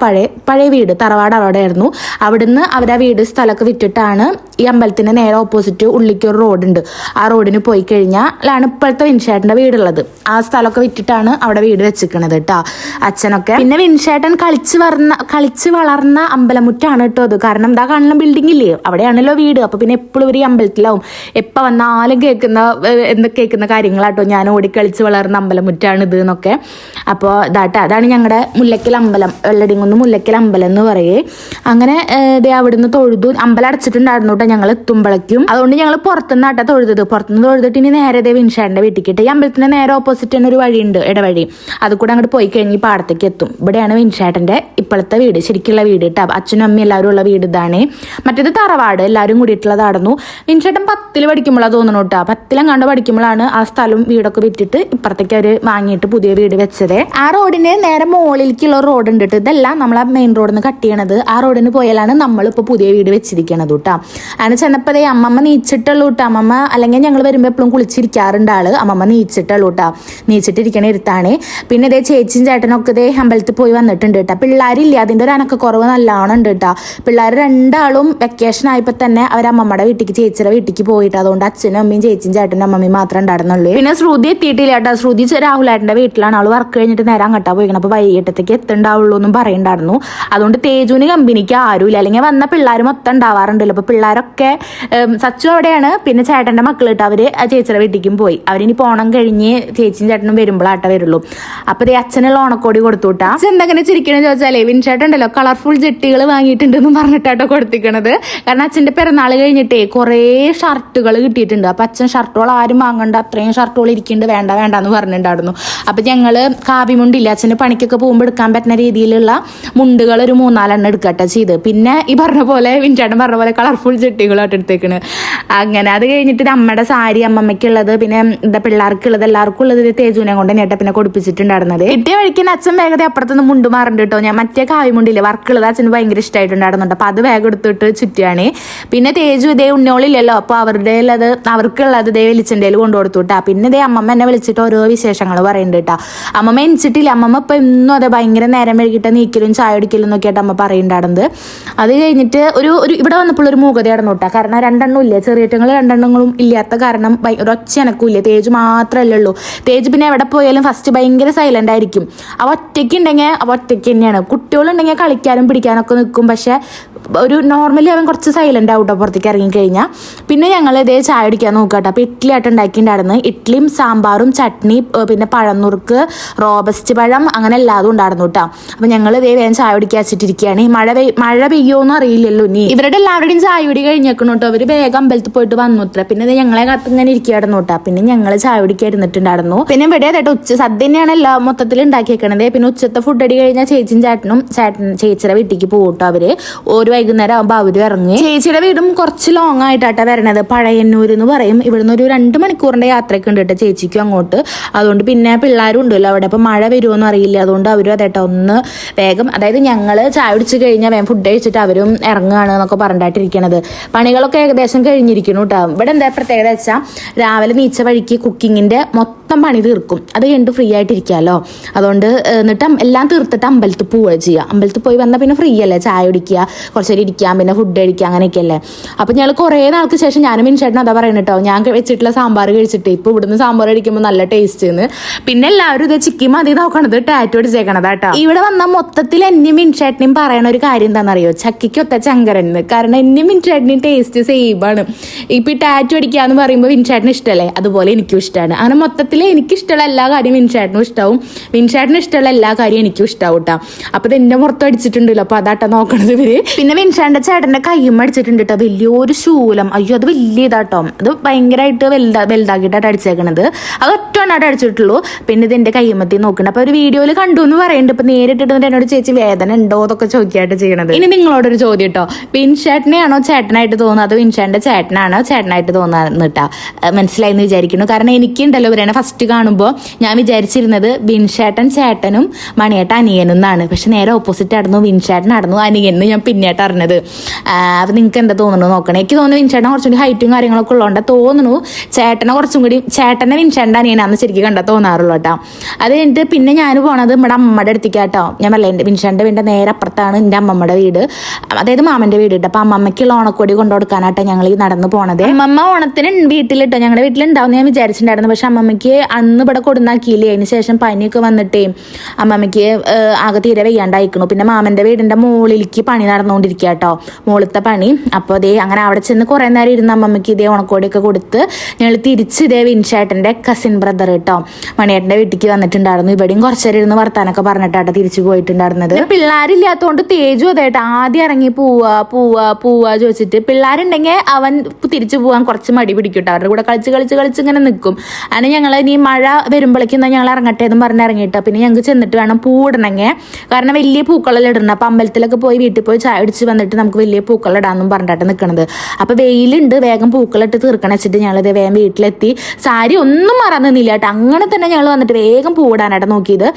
പഴയ വീട്, തറവാട് അവിടെയായിരുന്നു. അവിടുന്ന് അവരാ വീട് സ്ഥലമൊക്കെ വിറ്റിട്ടാണ് ഈ അമ്പലത്തിൻ്റെ നേരെ ഓപ്പോസിറ്റ് ഉള്ളിക്കൊരു റോഡുണ്ട്, ആ റോഡിന് പോയി കഴിഞ്ഞാലാണ് ഇപ്പോഴത്തെ വിൻഷേട്ടൻ്റെ വീടുള്ളത്. ആ സ്ഥലമൊക്കെ വിറ്റിട്ടാണ് അവിടെ വീട് വെച്ചിരിക്കണത് കേട്ടോ അച്ഛനൊക്കെ. പിന്നെ വിൻഷേട്ടൻ കളിച്ച് വളർന്ന അമ്പലമുറ്റാണ് കേട്ടോ അത്. കാരണം എന്താ കാണുന്ന ബിൽഡിംഗ് ഇല്ലേ, അവിടെയാണ് വീട്. അപ്പൊ പിന്നെ എപ്പോഴും ഒരു അമ്പലത്തിലാവും, എപ്പോ വന്നാലും കേൾക്കുന്ന കാര്യങ്ങളാട്ടോ. ഞാൻ ഓടിക്കളിച്ച് വളർന്ന അമ്പലമുറ്റാണ് ഇത് എന്നൊക്കെ. അപ്പോൾ അതാണ് ഞങ്ങളുടെ മുല്ലക്കൽ അമ്പലം, വെള്ളടിങ്ങുന്ന് മുല്ലക്കൽ അമ്പലം എന്ന് പറയേ. അങ്ങനെ അവിടുന്ന് തൊഴുതു. അമ്പലം അടച്ചിട്ടുണ്ടായിരുന്നു കേട്ടോ ഞങ്ങൾ എത്തുമ്പോഴേക്കും. അതുകൊണ്ട് ഞങ്ങൾ പുറത്തുനിന്നാട്ടോ പുറത്തുനിന്ന് തൊഴുതിട്ട് ഇനി നേരെ വിൻഷേട്ടൻ്റെ വീട്ടിൽ ഈ അമ്പലത്തിന് നേരെ ഓപ്പോസിറ്റ് തന്നെ ഒരു വഴിയുണ്ട്, ഇടവഴി. അത് കൂടെ അങ്ങോട്ട് പോയി കഴിഞ്ഞ് പാടത്തേക്ക് എത്തും. ഇവിടെയാണ് വിൻഷേട്ടൻ്റെ ഇപ്പോഴത്തെ വീട്, ശരിക്കുള്ള വീട് കേട്ടോ. അച്ഛനും അമ്മയും എല്ലാവരും ഉള്ള വീട് ഇതാണ്. മറ്റേത് തറവാട് എല്ലാവരും കൂടിയിട്ടുള്ളതായിരുന്നു. വിൻഷേട്ടൻ 10ൽ പഠിക്കുമ്പോഴാണ് തോന്നുന്നു കേട്ടോ. 10ലെങ്ങാണ്ട് പഠിക്കുമ്പോഴാണ് ആ സ്ഥലവും വീടൊക്കെ വിറ്റിട്ട് ഇപ്പുറത്തേക്ക് അവർ വാങ്ങിയിട്ട് പുതിയ വീട് വെച്ചത്. ആ റോഡിന് നേരെ മുകളിലേക്കുള്ള റോഡ് ഉണ്ട് കേട്ടോ. ഇതെല്ലാം നമ്മൾ ആ മെയിൻ റോഡിൽ നിന്ന് കട്ട് ചെയ്യണത്. ആ റോഡിന് പോയാലാണ് നമ്മളിപ്പോൾ പുതിയ വീട് വെച്ചിരിക്കണത് കേട്ടോ. അങ്ങനെ ചെന്നപ്പോഴേ അമ്മമ്മ നീച്ചിട്ടുള്ളൂ കേട്ടോ. അമ്മമ്മ അല്ലെങ്കിൽ ഞങ്ങൾ വരുമ്പോൾ എപ്പോഴും കുളിച്ചിരിക്കാറുണ്ട് ആള്. അമ്മമ്മ നീച്ചിട്ടുള്ളൂ കേട്ടോ, നീച്ചിട്ടിരിക്കണ ഇരുത്താണ്. പിന്നെ ഇതേ ചേച്ചിയും ചേട്ടനൊക്കെ ഇതേ അമ്പലത്തിൽ പോയി വന്നിട്ടുണ്ട് കേട്ടോ. പിള്ളേരില്ല, അതിൻ്റെ ഒരു അനക്കക്കുറവ് നല്ലോണം ഉണ്ട് കേട്ടോ. പിള്ളേർ രണ്ടാളും വെക്കേഷൻ ആയപ്പോൾ തന്നെ അവരമ്മമ്മയുടെ വീട്ടിലേക്ക് ചേച്ചിയുടെ വീട്ടിലേക്ക് പോയിട്ട്, അതുകൊണ്ട് അച്ഛനും അമ്മയും ചേച്ചിയും ചേട്ടനും അമ്മയും മാത്രമേ ഉണ്ടായിരുന്നുള്ളൂ. പിന്നെ ശ്രുതി എത്തിയിട്ടില്ല കേട്ടോ. ശ്രുതി രാഹുലേട്ടൻ്റെ വീട്ടിലാണ്, അവൾ വർക്ക് കഴിഞ്ഞിട്ട് നേരെ അങ്ങോട്ടാ പോയിക്കണം. അപ്പോൾ വൈകിട്ടത്തേക്ക് എത്തുണ്ടാവുള്ളൂ എന്നും പറയണ്ടായിരുന്നു. അതുകൊണ്ട് തേജുവിന് കമ്പനിക്ക് ആരുമില്ല, അല്ലെങ്കിൽ വന്ന പിള്ളേർ മൊത്തം ഉണ്ടാവാറുണ്ടല്ലോ. അപ്പോൾ പിള്ളേരൊക്കെ സച്ചു അവിടെയാണ്. പിന്നെ ചേട്ടൻ്റെ മക്കൾ ഇട്ട് അവർ ചേച്ചിയുടെ വീട്ടിലേക്കും പോയി. അവരിനി പോണം കഴിഞ്ഞ് ചേച്ചിയും ചേട്ടനും വരുമ്പോഴാട്ട വരുള്ളൂ. അപ്പോൾ ഇതേ അച്ഛനുള്ള ഓണക്കോടി കൊടുത്തു വിട്ടാ. അച്ഛൻ എന്തെങ്കിലും ചിരിക്കണെന്ന് ചോദിച്ചാലേ വിൻഷേട്ടൻ ഉണ്ടല്ലോ കളർഫുൾ ജെട്ടികൾ വാങ്ങിയിട്ടുണ്ടെന്നും പറഞ്ഞിട്ടാട്ടോ കൊടുത്തിക്കണത്. കാരണം അച്ഛൻ്റെ പിറന്നാൾ കഴിഞ്ഞിട്ടേ കുറേ ഷർട്ടുകൾ കിട്ടിയിട്ടുണ്ട്. അപ്പം അച്ഛൻ ഷർട്ടുകൾ ആരും വാങ്ങണ്ട, അത്രയും ഷർട്ടുകൾ ഇരിക്കുന്നുണ്ട്, വേണ്ട എന്ന് പറഞ്ഞിട്ടുണ്ടായിരുന്നു. അപ്പം ഞങ്ങൾ കാവിമുണ്ടില്ല, അച്ഛന് പണിക്കൊക്കെ പോകുമ്പോൾ എടുക്കാൻ പറ്റുന്ന രീതിയിലുള്ള മുണ്ടുകൾ ഒരു 4-4 എടുക്കട്ടെ ചെയ്ത്. പിന്നെ ഈ പറഞ്ഞ പോലെ വിൻചേട്ടൻ പറഞ്ഞ പോലെ കളർഫുൾ ചെട്ടികളായിട്ട് എടുത്തേക്കണ്. അങ്ങനെ അത് കഴിഞ്ഞിട്ട് അമ്മയുടെ സാരി അമ്മമ്മയ്ക്കുള്ളത്, പിന്നെ എന്താ പിള്ളേർക്കുള്ളത്, എല്ലാവർക്കും ഉള്ളത് തേജുവിനെ കൊണ്ട് നേട്ട പിന്നെ കൊടുപ്പിച്ചിട്ടുണ്ടായിരുന്നത്. കിട്ടിയ വഴിക്ക് അച്ഛൻ വേഗത അപ്പുറത്തുനിന്ന് മുണ്ട് മാറുന്നുണ്ട് കേട്ടോ. ഞാൻ മറ്റേ കാവിമുണ്ടില്ലേ വർക്കുള്ളത് അച്ഛന് ഭയങ്കര ഇഷ്ടമായിട്ടുണ്ടായിരുന്നുണ്ട്. അപ്പം അത് വേഗം എടുത്തിട്ട് ചുറ്റിയാണ്. പിന്നെ തേജു ഇതേ ഉണ്ണിയോളില്ലല്ലോ, അപ്പോൾ അവർക്കുള്ളത് ഇതേ വെളിച്ചൻ്റെ കൊണ്ടു കൊടുത്തു കേട്ടാ. പിന്നെ ഇതേ അമ്മമ്മ എന്നെ വിളിച്ചിട്ട് ഓരോ വിശേഷങ്ങൾ പറയുന്നുണ്ട് കേട്ടാ. അമ്മമ്മ എണിച്ചിട്ടില്ല, അമ്മമ്മ ഇപ്പം ഇന്നും അതെ ഭയങ്കര നേരം വൈകിട്ട് നീക്കലും ചായ അടിക്കലും എന്നൊക്കെയായിട്ട് അമ്മ പറയുന്നുണ്ടായിരുന്നത്. അത് കഴിഞ്ഞിട്ട് ഒരു ഇവിടെ വന്നപ്പോൾ ഒരു മൂകതയായിരുന്നു കേട്ടാ. കാരണം രണ്ടെണ്ണം ഇല്ല, ചെറിയറ്റങ്ങൾ രണ്ടെണ്ണങ്ങളും ഇല്ലാത്ത കാരണം ഒരു ഒച്ച എനക്കും ഇല്ല. തേജു മാത്രമല്ലേ ഉള്ളൂ. തേജു പിന്നെ എവിടെ പോയാലും ഫസ്റ്റ് ഭയങ്കര സൈലന്റ് ആയിരിക്കും. അവ ഒറ്റയ്ക്ക് ഉണ്ടെങ്കിൽ അവ ഒറ്റയ്ക്ക് തന്നെയാണ്. കുട്ടികളുണ്ടെങ്കിൽ കളിക്കാനും പിടിക്കാനൊക്കെ നിൽക്കും. പക്ഷെ ഒരു നോർമലി അവൻ കുറച്ച് സൈലന്റ് ആവട്ടോ പുറത്തേക്ക് ഇറങ്ങിക്കഴിഞ്ഞാൽ. പിന്നെ ഞങ്ങൾ ഇതേ ചായ അടിക്കാൻ നോക്കട്ടെ. അപ്പോൾ ഇഡ്ഡലി ആയിട്ട് ഉണ്ടാക്കിയിട്ടുണ്ടായിരുന്നു. ഇഡ്ഡലിയും സാമ്പാറും ചട്നി, പിന്നെ പഴനുറുക്ക്, റോബസ്റ്റ് പഴം, അങ്ങനെ എല്ലാതും ഉണ്ടായിരുന്നു കേട്ടോ. അപ്പോൾ ഞങ്ങൾ ഇതേ വേഗം ചായ കുടിക്കാൻ വെച്ചിട്ടിരിക്കുകയാണ്. മഴ പെയ്യോന്നും അറിയില്ലല്ലോ ഇനി. ഇവരുടെ എല്ലാവരുടെയും ചായ കുടി കഴിഞ്ഞേക്കണം കേട്ടോ. അവർ വേഗം അമ്പലത്തിൽ പോയിട്ട് വന്നു അത്ര. പിന്നെ ഇത് ഞങ്ങളെ കത്ത് ഇങ്ങനെ ഇരിക്കുകയായിരുന്നു കേട്ടോ. പിന്നെ ഞങ്ങൾ ചായ കുടിക്കാൻ ഇരുന്നിട്ടുണ്ടായിരുന്നു. പിന്നെ ഇവിടെ കേട്ടോ സദ്യ തന്നെയാണല്ലോ മൊത്തത്തിൽ ഉണ്ടാക്കിയേക്കണത്. പിന്നെ ഉച്ചത്തെ ഫുഡ് അടി കഴിഞ്ഞാൽ ചേച്ചിയും ചേച്ചിയുടെ വീട്ടിലേക്ക് പോകും കേട്ടോ. അവര് ഒരു വൈകുന്നേരം ആകുമ്പോൾ അവരും ഇറങ്ങി. ചേച്ചിയുടെ വീടും കുറച്ച് ലോങ് ആയിട്ടാണ് വരണത്. പഴയന്നൂർ എന്ന് പറയും. ഇവിടുന്ന് ഒരു 2 മണിക്കൂറിന്റെ യാത്രയൊക്കെ ഉണ്ട് കേട്ടോ ചേച്ചിക്കും അങ്ങോട്ട്. അതുകൊണ്ട് പിന്നെ പിള്ളേരും ഉണ്ടല്ലോ അവിടെ. അപ്പം മഴ വരുമോന്നും അറിയില്ല. അതുകൊണ്ട് അവരും അതേട്ടോ ഒന്ന് വേഗം, അതായത് ഞങ്ങൾ ചായ കുടിച്ച് കഴിഞ്ഞാൽ വേഗം ഫുഡ് കഴിച്ചിട്ട് അവരും ഇറങ്ങുകയാണ് എന്നൊക്കെ പറഞ്ഞിട്ടിരിക്കണത്. പണികളൊക്കെ ഏകദേശം കഴിഞ്ഞിരിക്കുന്നു കേട്ടോ. ഇവിടെ എന്താ പ്രത്യേകത വെച്ചാൽ രാവിലെ നീച്ച വഴിക്ക് കുക്കിങ്ങിന്റെ മൊത്തം പണി തീർക്കും. അത് കഴിഞ്ഞിട്ട് ഫ്രീ ആയിട്ടിരിക്കാമല്ലോ. അതുകൊണ്ട് എന്നിട്ട് എല്ലാം തീർത്തിട്ട് അമ്പലത്തിൽ പോവുക ചെയ്യുക. അമ്പലത്തിൽ പോയി വന്നാൽ പിന്നെ ഫ്രീ അല്ലേ, ചായ കുടിക്കുക, കുറച്ച് നേരം ഇരിക്കാം, പിന്നെ ഫുഡ് കഴിക്കുക, അങ്ങനെയൊക്കെയല്ലേ. അപ്പം ഞങ്ങൾ കുറേ നാൾക്ക് ശേഷം ഞാനും മിൻചേട്ടനും അതാ പറയുന്നത് കേട്ടോ. ഞാൻ വെച്ചിട്ടുള്ള സാമ്പാർ കഴിച്ചിട്ട് ഇപ്പോൾ ഇവിടുന്ന് സാമ്പാർ കഴിക്കുമ്പോൾ നല്ല ടേസ്റ്റ് എന്ന്. പിന്നെ എല്ലാവരും ഇത് ചിക്കി മതി നോക്കണത് ടാറ്റു അടിച്ചേക്കണത് കേട്ടോ. ഇവിടെ വന്നാൽ മൊത്തത്തിൽ എന്നെയും മിൻചേട്ടനെയും പറയണ ഒരു കാര്യം എന്താണെന്നറിയോ, ചക്കിക്കൊത്ത ചങ്കരന്ന്. കാരണം എന്നെയും മിൻചേട്ടനെയും ടേസ്റ്റ് സെയിമാണ്. ഇപ്പം ഈ ടാറ്റു അടിക്കാന്ന് പറയുമ്പോൾ മിൻചേട്ടന് ഇഷ്ടമല്ലേ, അതുപോലെ എനിക്കും ഇഷ്ടമാണ്. അങ്ങനെ മൊത്തത്തിൽ എനിക്കിഷ്ടമുള്ള എല്ലാ കാര്യവും മിൻചേട്ടനും ഇഷ്ടമാവും, മിൻചേട്ടനും ഇഷ്ടമുള്ള എല്ലാ കാര്യവും എനിക്കും ഇഷ്ടമാവും കേട്ടോ. അപ്പോൾ ഇത് എൻ്റെ പുറത്ത് അടിച്ചിട്ടുണ്ടല്ലോ. അപ്പോൾ അതാട്ടോ നോക്കണത് ഇവര്. പിന്നെ മിൻചേട്ടൻ്റെ ചേട്ടൻ്റെ കയ്യും അടിച്ചിട്ടുണ്ട് കേട്ടോ. വലിയൊരു ശൂലം. അയ്യോ അത് വലിയ ഇതാട്ടോ. അത് ഭയങ്കരമായിട്ട് വലുതാക്കിയിട്ടാണ് അടിച്ചേക്കണത്. അത് ഒറ്റ എണ്ണായിട്ട് അടിച്ചിട്ടുള്ളൂ. പിന്നെ ഇത് എൻ്റെ കയ്യുമ്മത്തി നോക്കുന്നുണ്ട്. അപ്പോൾ ഒരു വീഡിയോയിൽ കണ്ടു എന്ന് പറയുന്നുണ്ട്. ഇപ്പം നേരിട്ടിട്ട് എന്നോട് ചേച്ചി വേദന ഉണ്ടോ എന്നൊക്കെ ചോദിക്കായിട്ട് ചെയ്യണത്. ഇനി നിങ്ങളോടൊരു ചോദ്യം കേട്ടോ, വിൻചേട്ടനെയാണോ ചേട്ടനായിട്ട് തോന്നുന്നത്, അതോ വിൻചേട്ടൻ്റെ ചേട്ടനാണോ ചേട്ടനായിട്ട് തോന്നുന്നത് കേട്ടോ? മനസ്സിലായെന്ന് വിചാരിക്കുന്നു. കാരണം എനിക്കുണ്ടല്ലോ ഇവരെ ഫസ്റ്റ് കാണുമ്പോൾ ഞാൻ വിചാരിച്ചിരുന്നത് വിൻചേട്ടൻ ചേട്ടനും മണിയേട്ടൻ അനിയനും എന്നാണ്. പക്ഷെ നേരെ ഓപ്പോസിറ്റ് ആയിരുന്നു, വിൻചേട്ടനായിരുന്നു അനിയനെന്ന് ഞാൻ പിന്നീട്ട് അറിഞ്ഞത്. അപ്പോൾ നിങ്ങൾക്ക് എന്താ തോന്നുന്നു നോക്കണേ. എനിക്ക് തോന്നുന്നു വിൻചേട്ടൻ കുറച്ചുകൂടി ഹൈറ്റും കാര്യങ്ങളൊക്കെ ഉള്ളതുകൊണ്ട് തോന്നുന്നു ചേട്ടനെ കുറച്ചും കൂടി, ചേട്ടനെ വിൻചേട്ടൻ്റെ അനിയനാണെന്ന് ശരിക്കും കണ്ടാൽ തോന്നാറുള്ളൂ കേട്ടോ. അത് കഴിഞ്ഞിട്ട് പിന്നെ ഞാൻ പോണത് നമ്മുടെ അമ്മയുടെ അടുത്തേക്ക് കേട്ടോ. ഞാൻ പറയില്ല, എൻ്റെ വിൻചേട്ടൻ്റെ വീടിൻ്റെ നേരെ അപ്പുറത്താണ് എൻ്റെ അമ്മമ്മയുടെ വീട്, അതായത് മാമൻ്റെ വീട് കേട്ടോ. അപ്പം അമ്മമ്മയ്ക്കുള്ള ഓണക്കോടി കൊണ്ടു കൊടുക്കാനാട്ടോ ഞങ്ങൾ ഈ നടന്നു പോണത്. അമ്മമ്മ ഓണത്തിന് വീട്ടിലിട്ടോ, ഞങ്ങളുടെ വീട്ടിലുണ്ടാവും ഞാൻ വിചാരിച്ചിട്ടുണ്ടായിരുന്നു. പക്ഷെ അമ്മമ്മയ്ക്ക് അന്ന് ഇവിടെ കൊടുന്നാക്കിയില്ലേ, അതിന് ശേഷം പനിയൊക്കെ വന്നിട്ടേ അമ്മമ്മയ്ക്ക് ആകെ തീരെ വയ്യാണ്ടായിക്കണു. പിന്നെ മാമൻ്റെ വീടിൻ്റെ മുകളിലേക്ക് പണി നടന്നുകൊണ്ടിരിക്കുക കേട്ടോ, മുകളിലത്തെ പണി. അപ്പോൾ അതേ അങ്ങനെ അവിടെ ചെന്ന് കുറേ നേരം ഇരുന്ന് അമ്മമ്മയ്ക്ക് ഇതേ ഓണക്കോടിയൊക്കെ കൊടുത്ത് ഞങ്ങൾ തിരിച്ച് ഇതേ വിൻചേട്ടൻ്റെ കസിൻ ബ്രദർ കേട്ടോ മണിയേട്ടൻ്റെ വീട്ടിലേക്ക് വന്നിട്ടുണ്ടായിരുന്നു. ഇവിടെയും കുറച്ചേരം ഇരുന്ന് വർത്താനൊക്കെ പറഞ്ഞിട്ടാട്ടോ തിരിച്ചു പോയിട്ടുണ്ടായിരുന്നത്. പിള്ളേരില്ലാത്തതുകൊണ്ട് തേജു അതേട്ടോ ആദ്യം ഇറങ്ങി പോവാ ചോദിച്ചിട്ട്. പിള്ളേരുണ്ടെങ്കിൽ അവൻ തിരിച്ചു പോകാൻ കുറച്ച് മടി പിടിക്കട്ടോ. അവരുടെ കൂടെ കളിച്ച് ഇങ്ങനെ നിൽക്കും. അങ്ങനെ ഞങ്ങൾ ഇനി മഴ വരുമ്പോഴേക്കും ഞങ്ങൾ ഇറങ്ങട്ടെ എന്ന് പറഞ്ഞ് ഇറങ്ങിയിട്ടോ. പിന്നെ ഞങ്ങൾക്ക് ചെന്നിട്ട് വേണം പൂവിടണമെങ്കിൽ, കാരണം വലിയ പൂക്കളെല്ലാം ഇടണം. അപ്പം അമ്പലത്തിലൊക്കെ പോയി വീട്ടിൽ പോയി ചായ അടിച്ച് വന്നിട്ട് നമുക്ക് വലിയ പൂക്കളിടാന്നും പറഞ്ഞിട്ട് നിൽക്കണത്. അപ്പോൾ വെയിലുണ്ട്, വേഗം പൂക്കളിട്ട് തീർക്കണം വെച്ചിട്ട് ഞങ്ങളിത് വേഗം വീട്ടിലെത്തി. സാരി ഒന്നും മറന്നു നിന്നില്ല കേട്ടോ. അങ്ങനെ തന്നെ ഞങ്ങൾ വന്നിട്ട് വേഗം പൂവിടാനായിട്ട് നോക്കിയത്.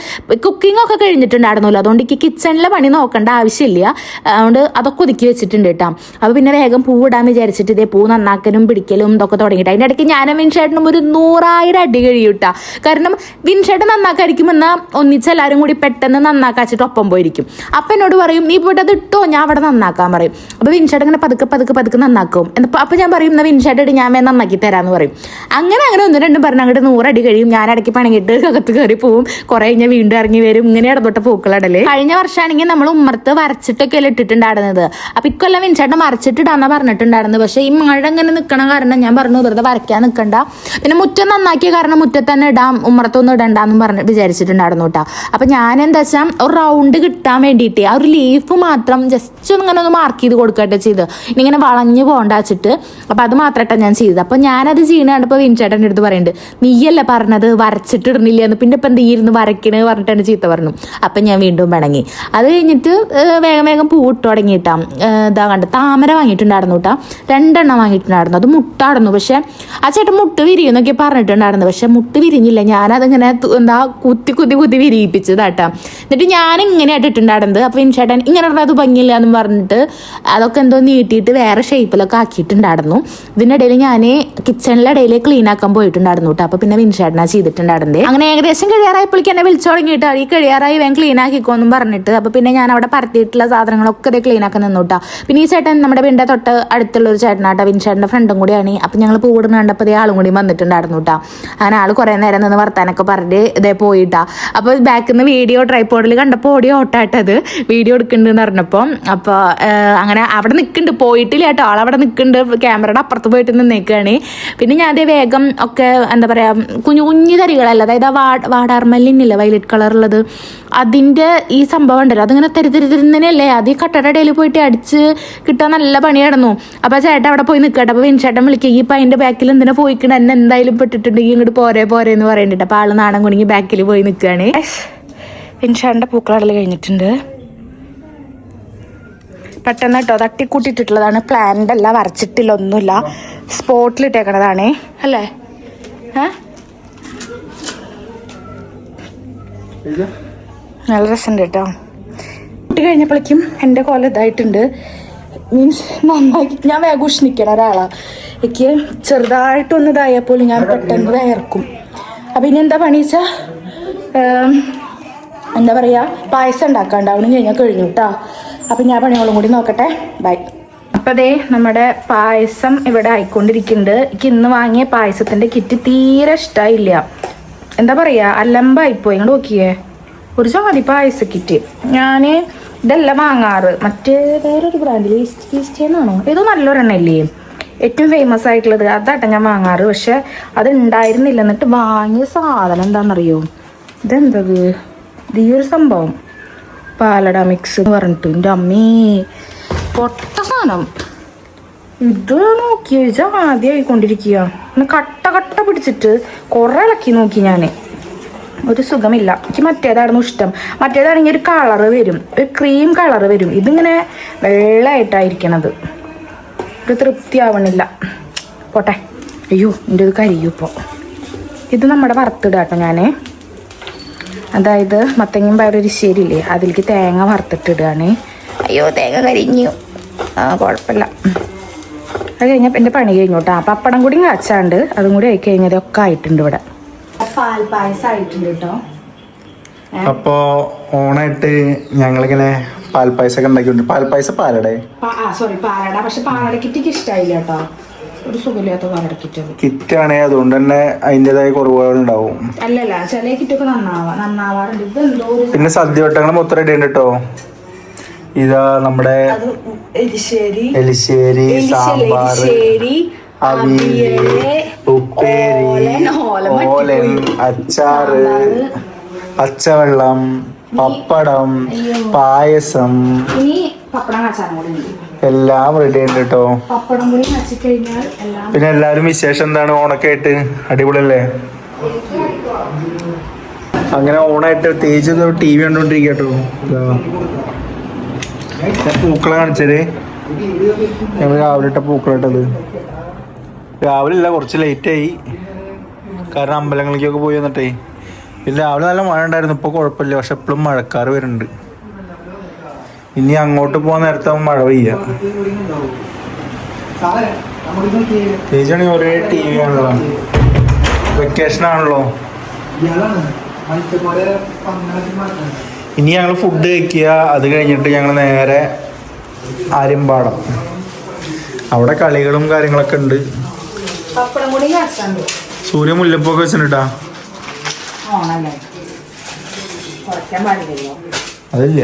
കുക്കിംഗ് ഒക്കെ കഴിഞ്ഞിട്ടുണ്ടായിരുന്നല്ലോ, അതുകൊണ്ട് എനിക്ക് കിച്ചണിലെ പണി നോക്കേണ്ട ആവശ്യമില്ല. അതുകൊണ്ട് അതൊക്കെ ഒതുക്കി വെച്ചിട്ടുണ്ട് കേട്ടോ. അപ്പോൾ പിന്നെ വേഗം പൂവിടാൻ വിചാരിച്ചിട്ട് ഇതേ പൂ നന്നാക്കലും പിടിക്കലും ഇതൊക്കെ തുടങ്ങിയിട്ട് അതിൻ്റെ ഇടയ്ക്ക് ഞാനും വിൻചേട്ടനും ഒരു 100,000 അടി കഴിയൂട്ടാ. കാരണം വിൻചേട്ടൻ നന്നാക്കായിരിക്കും എന്നാൽ ഒന്നിച്ചെല്ലാവരും കൂടി പെട്ടെന്ന് നന്നാക്കാച്ചിട്ട് ഒപ്പം പോയിരിക്കും. അപ്പം എന്നോട് പറയും നീ പോയിട്ട് അത് ഇട്ടോ, ഞാൻ അവിടെ നന്നാക്കാൻ പറയും. അപ്പോൾ വിൻചേട്ടൻ ഇങ്ങനെ പതുക്കെ നന്നാക്കും. അപ്പോൾ ഞാൻ പറയും എന്നാൽ വിൻചേട്ടൻ ഞാൻ നന്നാക്കി തരാമെന്ന് പറയും. അങ്ങനെ 1-2 പറഞ്ഞ് അങ്ങോട്ട് 100 അടി കഴിയും. ഞാൻ ഇടയ്ക്ക് പണിങ്ങിട്ട് അകത്ത് കയറി പോവും. കുറേ കഴിഞ്ഞാൽ വീണ്ടും ഇറങ്ങി വരും. ഇങ്ങനെ ഇടതൊട്ട പൂക്കളിടല്. കഴിഞ്ഞ വർഷമാണെങ്കിൽ നമ്മൾ ഉമ്മർത്ത് വരച്ചിട്ടൊക്കെ ഇട്ടിട്ടുണ്ടായിരുന്നത്. അപ്പം ഇക്കൊല്ലം വിൻചേട്ടൻ വരച്ചിട്ടിടാന്നാ പറഞ്ഞിട്ടുണ്ടായിരുന്നത്. പക്ഷേ ഈ മഴ ഇങ്ങനെ നിൽക്കണ കാരണം ഞാൻ പറഞ്ഞു വെറുതെ വരയ്ക്കാൻ നിൽക്കണ്ട, പിന്നെ മുറ്റം നന്നാക്കിയ കാരണം മുറ്റത്ത് തന്നെ ഇടാം, ഉമ്മറത്തൊന്നും ഇടണ്ടെന്നും പറഞ്ഞ് വിചാരിച്ചിട്ടുണ്ടായിരുന്നു കേട്ടോ. അപ്പം ഞാൻ എന്താ വെച്ചാൽ ഒരു റൗണ്ട് കിട്ടാൻ വേണ്ടിയിട്ട് ആ ഒരു ലീഫ് മാത്രം ജസ്റ്റ് ഇങ്ങനെ ഒന്ന് മാർക്ക് ചെയ്ത് കൊടുക്കട്ടെ ചെയ്ത്, ഇങ്ങനെ വളഞ്ഞു പോകണ്ട വെച്ചിട്ട്. അപ്പം അത് മാത്രമായിട്ടാണ് ഞാൻ ചെയ്തത്. അപ്പം ഞാനത് ചെയ്യണ കണ്ടപ്പോൾ വിൻചേട്ടൻ്റെ അടുത്ത് പറയുന്നുണ്ട് നീയല്ലേ പറഞ്ഞത് വരച്ചിട്ടിടുന്നില്ല എന്ന്, പിന്നെ ഇപ്പം എന്ത് ഇരുന്ന് വരയ്ക്കണേ പറഞ്ഞിട്ടാണ് ചീത്ത പറഞ്ഞു. അപ്പം ഞാൻ വീണ്ടും പിണങ്ങി. അത് കഴിഞ്ഞിട്ട് വേഗം പൂവിട്ട് തുടങ്ങിയിട്ടാ. ഇതാ കണ്ട് താമര വാങ്ങിയിട്ടുണ്ടായിരുന്നു കേട്ടോ, 2 എണ്ണം വാങ്ങിയിട്ടുണ്ടായിരുന്നു. അത് മുട്ടായിരുന്നു. പക്ഷെ ആ ചേട്ടൻ മുട്ട് വിരിയെന്നൊക്കെ പറഞ്ഞിട്ടുണ്ടായിരുന്നു. പക്ഷെ മുട്ട് വിരിഞ്ഞില്ല. ഞാനതിങ്ങനെ എന്താ കുത്തി വിരിയിപ്പിച്ചതാട്ടാ. എന്നിട്ട് ഞാൻ ഇങ്ങനെയായിട്ട് ഇട്ടുണ്ടായിരുന്നത്. അപ്പോൾ വിൻചേട്ടൻ ഇങ്ങനെ പറഞ്ഞാൽ അത് ഭംഗിയില്ല എന്ന് പറഞ്ഞിട്ട് അതൊക്കെ എന്തോ നീട്ടിയിട്ട് വേറെ ഷേപ്പിലൊക്കെ ആക്കിയിട്ടുണ്ടായിരുന്നു. ഇതിൻ്റെ ഇടയിൽ ഞാൻ കിച്ചണിലെ ഇടയിൽ ക്ലീൻ ആക്കാൻ പോയിട്ടുണ്ടായിരുന്നു കേട്ടോ. അപ്പോൾ പിന്നെ വിൻചേട്ടനാ ചെയ്തിട്ടുണ്ടായിരുന്നത്. അങ്ങനെ ഏകദേശം കഴിയാറായപ്പോഴേക്കും എന്നെ വിളിച്ചു തുടങ്ങിയിട്ട് ഈ കഴിയാറായി വേഗം ക്ലീൻ ആക്കിക്കോന്നും പറഞ്ഞിട്ട്. അപ്പോൾ പിന്നെ ഞാൻ അവിടെ പരത്തിയിട്ടുള്ള സാധനങ്ങളൊക്കെ ഇതേ ക്ലീൻ ആക്കാൻ നിന്നു കേട്ടോ. പിന്നെ ഈ ചേട്ടൻ നമ്മുടെ വീടിൻ്റെ തൊട്ട് അടുത്തുള്ള ഒരു ചേട്ടനാട്ടോ, വിൻചേട്ടൻ്റെ ഫ്രണ്ടും കൂടിയാണ്. അപ്പം ഞങ്ങൾ പൂവിടുന്ന കണ്ടപ്പോൾ ആളും കൂടി വന്നിട്ടുണ്ടായിരുന്നു കേട്ടോ. അങ്ങനെ ആൾ കുറേ നേരം നിന്ന് വർത്താനൊക്കെ പറഞ്ഞ് ഇതേ പോയിട്ടാ. അപ്പോൾ ബാക്കിൽ നിന്ന് വീഡിയോ ട്രൈപോഡിൽ കണ്ടപ്പോൾ ഓടി ഓട്ടാട്ടത് വീഡിയോ എടുക്കുന്നുണ്ടെന്ന് പറഞ്ഞപ്പോൾ. അപ്പോൾ അങ്ങനെ അവിടെ നിൽക്കുന്നുണ്ട്, പോയിട്ടില്ല കേട്ടോ. ആളവിടെ നിൽക്കുന്നുണ്ട്, ക്യാമറയുടെ അപ്പുറത്ത് പോയിട്ട് നിന്നേക്കാണ്. പിന്നെ ഞാൻ അതേ വേഗം ഒക്കെ എന്താ പറയുക കുഞ്ഞു തരികളല്ല, അതായത് ആ വാടാർമല്ലിന്നില്ല വയലറ്റ് കളറുള്ളത്, അതിൻ്റെ ഈ സംഭവം ഉണ്ടല്ലോ അതിങ്ങനെ തരുതരുന്നതിനല്ലേ അത് ഈ കട്ടയുടെ ഇടയിൽ പോയിട്ട് അടിച്ച് കിട്ടാൻ നല്ല പണിയായിരുന്നു. അപ്പോൾ ചേട്ടൻ അവിടെ പോയി നിൽക്കട്ടെ. അപ്പോൾ വിൻചേട്ടൻ വിളിക്കുക ഇപ്പം അതിൻ്റെ ബാക്കിൽ എന്തിനാ പോയിക്കണ, എന്നെ എന്തായാലും പെട്ടിട്ടുണ്ടെങ്കിൽ ഇങ്ങോട്ട് പോരെ എന്ന് പറയണ്ടിട്ട്. അപ്പോൾ ആൾ നാടൻ കുണിങ്ങി ബാക്കിൽ പോയി നിൽക്കുകയാണ്. വിൻചേട്ടൻ്റെ പൂക്കളടൽ കഴിഞ്ഞിട്ടുണ്ട്. പെട്ടെന്ന് കേട്ടോ തട്ടിക്കൂട്ടിയിട്ടുള്ളതാണ്, പ്ലാന്റ് അല്ല, വരച്ചിട്ടില്ല, ഒന്നുമില്ല, സ്പോട്ടിലിട്ടേക്കണതാണ് അല്ലേ. നല്ല രസമുണ്ട് കേട്ടോ. ഇട്ട് കഴിഞ്ഞപ്പോഴേക്കും എൻ്റെ കോലം ഇതായിട്ടുണ്ട്. മീൻസ് നന്നാക്കി ഞാൻ വേഗം ഉഷ്ണിക്കണ ഒരാളാണ്. എനിക്ക് ചെറുതായിട്ടൊന്ന് ഇതായപ്പോൾ ഞാൻ പെട്ടെന്ന് വയർക്കും. അപ്പം ഇനി എന്താ പണി വെച്ചാൽ എന്താ പറയുക പായസം ഉണ്ടാക്കാണ്ടാവണം കഴിഞ്ഞാൽ കഴിഞ്ഞു കേട്ടോ. അപ്പം ഞാൻ പണികളും കൂടി നോക്കട്ടെ. ബൈ. അപ്പം അതേ നമ്മുടെ പായസം ഇവിടെ ആയിക്കൊണ്ടിരിക്കുന്നുണ്ട്. എനിക്ക് ഇന്ന് വാങ്ങിയ പായസത്തിൻ്റെ കിറ്റ് തീരെ ഇഷ്ടമായില്ല. എന്താ പറയുക അലമ്പായിപ്പോയി. ഇങ്ങോട്ട് നോക്കിയേ ഒരു ചാതി പായസ കിറ്റ്. ഞാൻ ഇതെല്ലാം വാങ്ങാറ് മറ്റേ വേറൊരു ബ്രാൻഡിൽ ഈസ്റ്റേന്നാണോ ഏതോ നല്ലൊരെണ്ണല്ലേ ഏറ്റവും ഫേമസ് ആയിട്ടുള്ളത്, അതാട്ടെ ഞാൻ വാങ്ങാറ്. പക്ഷെ അത് ഉണ്ടായിരുന്നില്ല. എന്നിട്ട് വാങ്ങിയ സാധനം എന്താണെന്നറിയോ, ഇതെന്തത് ഈ ഒരു സംഭവം പാലട മിക്സ് എന്ന് പറഞ്ഞിട്ട്. എൻ്റെ അമ്മേ പൊട്ട സാധനം. ഇത് നോക്കി ആദ്യം ആയിക്കൊണ്ടിരിക്കുക. കട്ട പിടിച്ചിട്ട് കുറേ ഇളക്കി നോക്കി ഞാൻ, ഒരു സുഖമില്ല. എനിക്ക് മറ്റേതായിരുന്നു ഇഷ്ടം. മറ്റേതാണെങ്കിൽ ഒരു കളറ് വരും, ഒരു ക്രീം കളറ് വരും. ഇതിങ്ങനെ വെള്ളമായിട്ടായിരിക്കണത്, ഒരു തൃപ്തിയാവണില്ല. പോട്ടെ. അയ്യോ എൻ്റെ ഇത് കരിയും ഇപ്പോൾ. ഇത് നമ്മുടെ വറുത്തിടാട്ടോ ഞാൻ. അതായത് മത്തങ്ങയും പയറൊരിശ്ശേരിയില്ലേ അതിലേക്ക് തേങ്ങ വറുത്തിട്ടിടുകയാണ്. അയ്യോ തേങ്ങ കരിഞ്ഞു. കുഴപ്പമില്ല. അത് കഴിഞ്ഞാൽ എൻ്റെ പണി കഴിഞ്ഞു കേട്ടോ. പപ്പടം കൂടി കാച്ചാണ്ട് അതും കൂടി ആയി കഴിഞ്ഞതൊക്കെ ആയിട്ടുണ്ട് ഇവിടെ. പാൽപ്പായസം ആയിട്ടുണ്ട് കേട്ടോ. അപ്പോ ഓണായിട്ട് ഞങ്ങളിങ്ങനെ പാൽപ്പായസൊക്കെ ഉണ്ടാക്കിയിട്ടുണ്ട്. പാൽപ്പായസം പാലട സോറി പാലട. പക്ഷെ പാലട കിറ്റ് ഇഷ്ടമായില്ല കേട്ടോ, ഒരു സുഖമില്ലാത്ത പാലട കിറ്റ്. കിറ്റാണ്, അതുകൊണ്ട് തന്നെ അതിൻ്റെതായ കുറവുകൾ ഉണ്ടാവും. അല്ലല്ല ചില കിറ്റൊക്കെ നന്നാവാറുണ്ട്. ഇത് എന്തോ പിന്നെ സദ്യ വട്ടങ്ങൾ മൊത്തം റെഡി ഉണ്ട് കേട്ടോ. ഇതാ നമ്മുടെ എലിശ്ശേരി, സാമ്പാർ, അവിയല്, ഉപ്പേരി, ഓലൻ, അച്ചാറ്, പച്ചവെള്ളം, പപ്പടം, പായസം എല്ലാം റെഡി ഉണ്ട് കേട്ടോ. പിന്നെ എല്ലാരും വിശേഷം എന്താണ്? ഓണൊക്കെ ആയിട്ട് അടിപൊളിയല്ലേ? അങ്ങനെ ഓണായിട്ട് തേജ് TV കണ്ടോണ്ടിരിക്കുക കേട്ടോ. പൂക്കളെ കാണിച്ചത് ഞങ്ങൾ രാവിലെ ഇട്ട പൂക്കളിട്ടത്. രാവിലെ ഇല്ല, കുറച്ച് ലേറ്റായി, കാരണം അമ്പലങ്ങളിലേക്കൊക്കെ പോയി വന്നിട്ടേ. പിന്നെ രാവിലെ നല്ല മഴ ഉണ്ടായിരുന്നു, ഇപ്പോൾ കുഴപ്പമില്ല. പക്ഷെ എപ്പോഴും മഴക്കാറ് വരുന്നുണ്ട്. ഇനി അങ്ങോട്ട് പോകാൻ നേരത്തെ മഴ പെയ്യ. ചേച്ചിയാണെങ്കിൽ ഒരേ TV ആണല്ലോ, വെക്കേഷൻ ആണല്ലോ. ഇനി ഞങ്ങൾ ഫുഡ് കഴിക്കുക. അത് കഴിഞ്ഞിട്ട് ഞങ്ങൾ നേരെ ആര്യമ്പാടം, അവിടെ കളികളും കാര്യങ്ങളൊക്കെ ഉണ്ട്. സൂര്യ മുല്ലപ്പൊക്കെ വെച്ചിട്ടാ അതില്ല.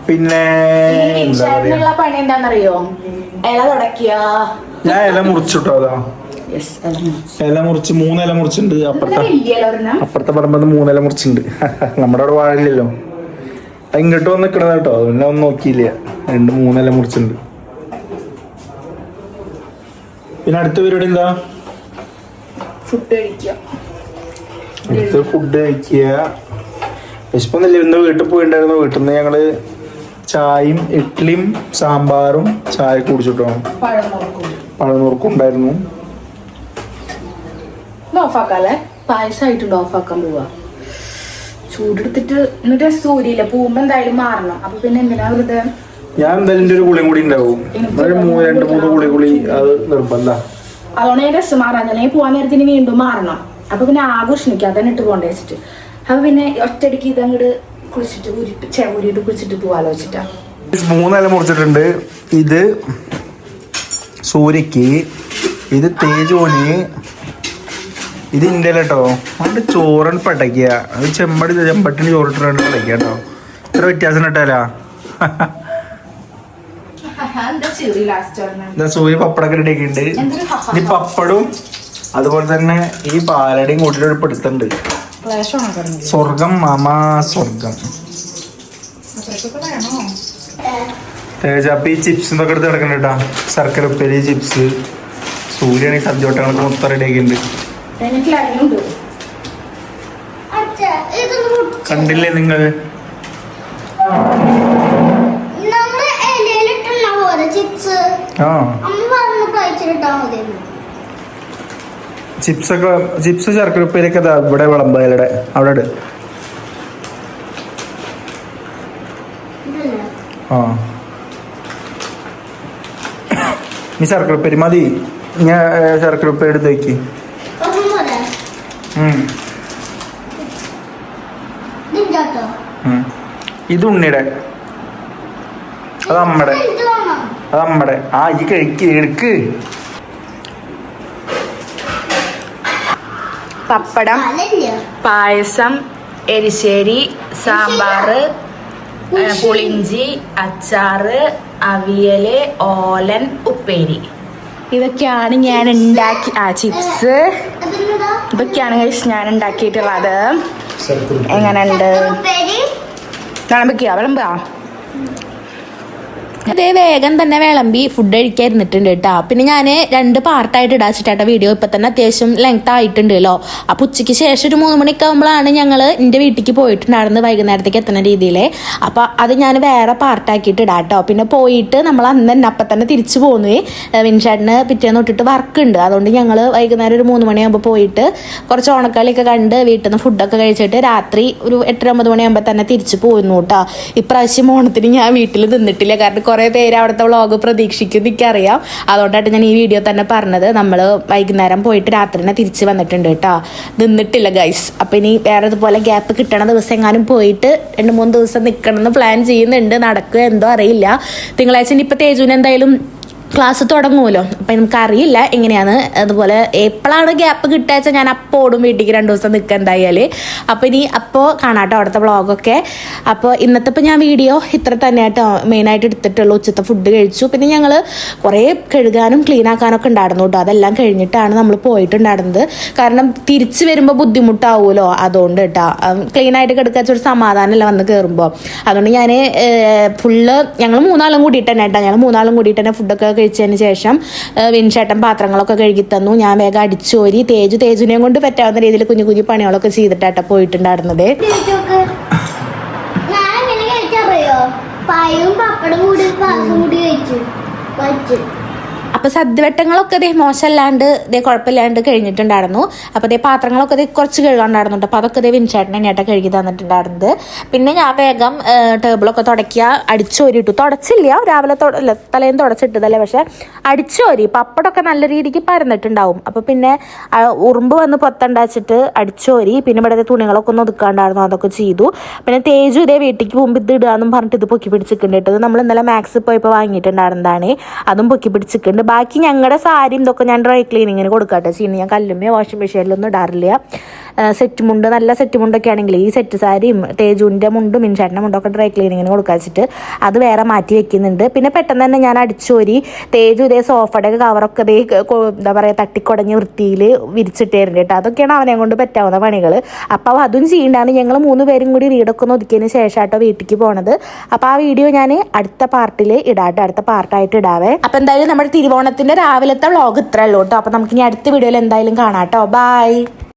പിന്നെ പണി എന്താണെന്നറിയോ, ഇല തുടക്കുക. ഞാൻ ഇല മുറിച്ചിട്ടോ. അതാ ഇല മുറിച്ച് 3 ഇല മുറിച്ചിട്ടുണ്ട്. അപ്പുറത്തെ പറമ്പ് 3 ഇല മുറിച്ചിട്ടുണ്ട്. നമ്മുടെ അവിടെ വാഴില്ലല്ലോ, അത് ഇങ്ങോട്ട് വന്ന് നിൽക്കണത് കേട്ടോ. പിന്നെ ഒന്നും നോക്കിയില്ല, 2-3 ഇല മുറിച്ചിട്ടുണ്ട്. പിന്നെ അടുത്ത പരിപാടി എന്താ? ഫുഡ് കഴിക്കുക. വിശപ്പൊന്നുമില്ല. ഇന്ന് വീട്ടിൽ പോയിണ്ടായിരുന്നു. വീട്ടിൽ നിന്ന് ഞങ്ങള് ചായയും ഇഡ്ഡലിയും സാമ്പാറും ചായ കുടിച്ചിട്ടോ. പഴനുറുക്കും ഉണ്ടായിരുന്നു. ഓഫാക്കാല്ലേ? പായസമായിട്ടുണ്ട്, ഓഫാക്കാൻ പോവാ. ചൂടെടുത്തിട്ട് എന്നിട്ട് സൂര്യയില്ല പോകുമ്പോ എന്തായാലും മാറണം. അപ്പൊ പിന്നെ എന്തിനാ വെറുതെ. ഞാൻ എന്തായാലും ഒരു കുളിയും കൂടി ഉണ്ടാവും. 2-3 കുളി അത് നിർബന്ധ. അതുകൊണ്ട് ഞാൻ രസം മാറാൻ തന്നെ പോവാൻ നേരത്തിന് വീണ്ടും മാറണം. അപ്പൊ പിന്നെ ആകെ ഉഷ്ണിക്കാതെ തന്നെ ഇട്ട് പോകണ്ടേ വെച്ചിട്ട്. അപ്പൊ പിന്നെ ഒറ്റയടിക്ക് ഇതങ്ങോട്ട് കുളിച്ചിട്ട് ഊരിട്ട് കുളിച്ചിട്ട് പോവാലോ വെച്ചിട്ടാ. 3 ഇല മുറിച്ചിട്ടുണ്ട്. ഇത് സൂര്യക്ക്, ഇത് തേജോന്, ഇത് ഇന്റെ കേട്ടോ. അതുകൊണ്ട് ചോറൻ പടയ്ക്കുക. അത് ചെമ്പട്ടിന് ചോറിട്ടാണ് പടയ്ക്കുക കേട്ടോ. ഇത്ര വ്യത്യാസം ഇട്ടാലാ. സൂര്യ പപ്പടൊക്കെ ഇടയ്ക്കുണ്ട്. ഈ പപ്പടും അതുപോലെ തന്നെ ഈ പാലടയും കൂട്ടിയിട്ട് പെടുത്തുണ്ട്. സ്വർഗം മാമാ സ്വർഗം. തേജാപ്പി ചിപ്സ് ഇതൊക്കെ എടുത്ത് കിടക്കുന്നുണ്ട് കേട്ടോ. ശർക്കര ഉപ്പേരി, ചിപ്സ്. സൂര്യാണെങ്കിൽ സദ്യ വട്ടങ്ങളൊക്കെ മൊത്തം റെഡിയാക്കിയിട്ടുണ്ട്. കണ്ടില്ലേ നിങ്ങൾ? ചിപ്സ് ശർക്കര ഉപ്പേരിയൊക്കെ ഇവിടെ വിളമ്പയുടെ അവിടെ. നീ ശർക്കര ഉപ്പേരി മതി. ഞാൻ ശർക്കര ഉപ്പേരി എടുത്ത് വയ്ക്ക്. ഇത് ഉണ്ണിയുടെ, അത് അമ്മയുടെ. ഈ കഴിക്ക് എടുക്ക്. പപ്പടം, പായസം, എരിശ്ശേരി, സാമ്പാറ്, പുളിഞ്ചി, അച്ചാറ്, അവിയല്, ഓലൻ, ഉപ്പേരി. ഇതൊക്കെയാണ് ഞാൻ ഉണ്ടാക്കി. ചിപ്സ്. ഇതൊക്കെയാണ് ഞാൻ ഉണ്ടാക്കിയിട്ടുള്ളത്. എങ്ങനെയുണ്ട്? വിളമ്പാ. അതേ വേഗം തന്നെ വിളമ്പി ഫുഡ് കഴിക്കാൻ ഇരുന്നിട്ടുണ്ട് കേട്ടോ. പിന്നെ ഞാൻ 2 പാർട്ടായിട്ട് ഇടാച്ചിട്ടാ വീഡിയോ. ഇപ്പം തന്നെ അത്യാവശ്യം ലെങ്ത് ആയിട്ടുണ്ടല്ലോ. അപ്പോൾ ഉച്ചയ്ക്ക് ശേഷം ഒരു 3 മണിയൊക്കെ ആകുമ്പോഴാണ് ഞങ്ങൾ എൻ്റെ വീട്ടിലേക്ക് പോയിട്ടുണ്ടായിരുന്നത്, വൈകുന്നേരത്തേക്ക് എത്തുന്ന രീതിയിൽ. അപ്പോൾ അത് ഞാൻ വേറെ പാർട്ടാക്കിയിട്ട് ഇടാം കേട്ടോ. പിന്നെ പോയിട്ട് നമ്മൾ അന്ന് തന്നെ അപ്പം തന്നെ തിരിച്ചു പോന്നു. വിൻഷാട്ടിന് പിറ്റേന്ന് തൊട്ടിട്ട് വർക്ക് ഉണ്ട്. അതുകൊണ്ട് ഞങ്ങൾ വൈകുന്നേരം ഒരു 3 മണിയാകുമ്പോൾ പോയിട്ട് കുറച്ച് ഓണക്കളിയൊക്കെ കണ്ട് വീട്ടിൽ നിന്ന് ഫുഡൊക്കെ കഴിച്ചിട്ട് രാത്രി ഒരു 8-9 മണിയാകുമ്പോൾ തന്നെ തിരിച്ചു പോയിരുന്നു കേട്ടോ. ഇപ്രാവശ്യം ഓണത്തിന് ഞാൻ വീട്ടിൽ നിന്നിട്ടില്ല. കാരണം കുറേ പേര് അവിടുത്തെ വ്ളോഗ് പ്രതീക്ഷിക്കും എനിക്കറിയാം. അതുകൊണ്ടായിട്ട് ഞാൻ ഈ വീഡിയോ തന്നെ പറഞ്ഞത്. നമ്മൾ വൈകുന്നേരം പോയിട്ട് രാത്രി തന്നെ തിരിച്ച് വന്നിട്ടുണ്ട് കേട്ടോ. നിന്നിട്ടില്ല ഗൈസ്. അപ്പം ഇനി വേറെ ഇതുപോലെ ഗ്യാപ്പ് കിട്ടണ ദിവസം എങ്ങാനും പോയിട്ട് 2-3 ദിവസം നിൽക്കണമെന്ന് പ്ലാൻ ചെയ്യുന്നുണ്ട്. നടക്കുക എന്തോ അറിയില്ല. തിങ്കളാഴ്ച ഇപ്പം തേജുവിന് എന്തായാലും ക്ലാസ് തുടങ്ങുമല്ലോ. അപ്പം നമുക്കറിയില്ല എങ്ങനെയാണ്. അതുപോലെ എപ്പോഴാണ് ഗ്യാപ്പ് കിട്ടുക ഞാൻ അപ്പോൾ ഓടും വീട്ടിലേക്ക് 2 ദിവസം നിൽക്കുക എന്തായാലും. അപ്പോൾ ഇനി അപ്പോൾ കാണാട്ടോ അവിടുത്തെ വ്ളോഗൊക്കെ. അപ്പോൾ ഇന്നത്തെ ഇപ്പം ഞാൻ വീഡിയോ ഇത്ര തന്നെയായിട്ടോ മെയിനായിട്ട് എടുത്തിട്ടുള്ളൂ. ഉച്ചത്തെ ഫുഡ് കഴിച്ചു. പിന്നെ ഞങ്ങൾ കുറേ കഴുകാനും ക്ലീൻ ആക്കാനൊക്കെ ഉണ്ടായിരുന്നു കേട്ടോ. അതെല്ലാം കഴിഞ്ഞിട്ടാണ് നമ്മൾ പോയിട്ടുണ്ടായിരുന്നത്. കാരണം തിരിച്ച് വരുമ്പോൾ ബുദ്ധിമുട്ടാവുമല്ലോ. അതുകൊണ്ട് കേട്ടോ ക്ലീനായിട്ട് കിടക്കാച്ച ഒരു സമാധാനമല്ല വന്ന് കയറുമ്പോൾ. അതുകൊണ്ട് ഞാൻ ഫുള്ള് ഞങ്ങൾ 3 ആളും കൂടിയിട്ട് തന്നെ കേട്ടോ. ഞങ്ങൾ 3 ആളും കൂടിയിട്ട് തന്നെ ഫുഡൊക്കെ കഴിച്ചതിന് ശേഷം വിൻചേട്ടൻ പാത്രങ്ങളൊക്കെ കഴുകി തന്നു. ഞാൻ വേഗം അടിച്ചോരി തേജുനെയും കൊണ്ട് പറ്റാവുന്ന രീതിയിൽ കുഞ്ഞു കുഞ്ഞു പണികളൊക്കെ ചെയ്തിട്ടാട്ടോ പോയിട്ടുണ്ടായിരുന്നത്. അപ്പോൾ സദ്യവട്ടങ്ങളൊക്കെ ഇതേ മോശമല്ലാണ്ട് ഇതേ കുഴപ്പമില്ലാണ്ട് കഴിഞ്ഞിട്ടുണ്ടായിരുന്നു. അപ്പോൾ ഇതേ പാത്രങ്ങളൊക്കെ ഇതേ കുറച്ച് കഴുകാണ്ടായിരുന്നു. അപ്പോൾ അതൊക്കെ ഇതേ വിൻചേട്ടൻ തന്നെയായിട്ട് കഴുകി തന്നിട്ടുണ്ടായിരുന്നത്. പിന്നെ ഞാൻ വേഗം ടേബിളൊക്കെ തുടയ്ക്കുക, അടിച്ചോരിയിട്ടു. തുടച്ചില്ല, രാവിലെ തലേന്ന് തുടച്ചിട്ടതല്ലേ, പക്ഷെ അടിച്ചോരി. പപ്പടമൊക്കെ നല്ല രീതിക്ക് പരന്നിട്ടുണ്ടാവും. അപ്പോൾ പിന്നെ ഉറുമ്പ് വന്ന് പൊത്തണ്ടാച്ചിട്ട് അടിച്ചോരി. പിന്നെ ഇവിടെ തുണികളൊക്കെ ഒന്ന് ഒതുക്കാണ്ടായിരുന്നു, അതൊക്കെ ചെയ്തു. പിന്നെ തേജു ഇതേ വീട്ടിലേക്ക് പോകുമ്പോൾ ഇത് ഇടുകയെന്നും പറഞ്ഞിട്ട് ഇത് പൊക്കി പിടിച്ചിട്ടുണ്ട്. ഇത് നമ്മൾ ഇന്നലെ മാക്സ് പോയപ്പോൾ വാങ്ങിയിട്ടുണ്ടായിരുന്നതാണ്. അതും പൊക്കി പിടിച്ചിട്ടുണ്ട്. ബാക്കി ഞങ്ങളുടെ സാരി ഇതൊക്കെ ഞാൻ ഡ്രൈ ക്ലീനിങ്ങിന് കൊടുക്കാട്ടെ ചെയ്യുന്നത്. ഞാൻ കല്ലുമ്മയോ വാഷിംഗ് മെഷീനിലൊന്നും ഇടാറില്ല. സെറ്റ് മുണ്ട്, നല്ല സെറ്റ് മുണ്ടൊക്കെ ആണെങ്കിൽ ഈ സെറ്റ് സാരിയും തേജുവിൻ്റെ മുണ്ടും മിൻചാട്ടിൻ്റെ മുണ്ടൊക്കെ ഡ്രൈ ക്ലീനിങ്ങിന് കൊടുക്കാച്ചിട്ട് അത് വേറെ മാറ്റി വെക്കുന്നുണ്ട്. പിന്നെ പെട്ടെന്ന് തന്നെ ഞാൻ അടിച്ചോരി തേജു ഇതേ സോഫയുടെ കവറൊക്കെ ഇതേ എന്താ പറയുക തട്ടിക്കുടഞ്ഞ് വൃത്തിയിൽ വിരിച്ചിട്ടേരുന്നുണ്ട് കേട്ടോ. അതൊക്കെയാണ് അവനെ കൊണ്ട് പറ്റാവുന്ന പണികൾ. അപ്പോൾ അതും ചെയ്യേണ്ടാണ്. ഞങ്ങൾ 3 പേരും കൂടി വീടൊക്കെ ഒന്ന് ഒതുക്കിയതിന് ശേഷമായിട്ടോ വീട്ടിലേക്ക് പോണത്. അപ്പോൾ ആ വീഡിയോ ഞാൻ അടുത്ത പാർട്ടിൽ ഇടാട്ടോ, അടുത്ത പാർട്ടായിട്ട് ഇടാവേ. അപ്പോൾ എന്തായാലും നമ്മുടെ തിരുവോണത്തിൻ്റെ രാവിലത്തെ വ്ളോഗ് ഇത്രയേ ഉള്ളൂ കേട്ടോ. അപ്പോൾ നമുക്കിനി അടുത്ത വീഡിയോയിൽ എന്തായാലും കാണാം കേട്ടോ. ബൈ.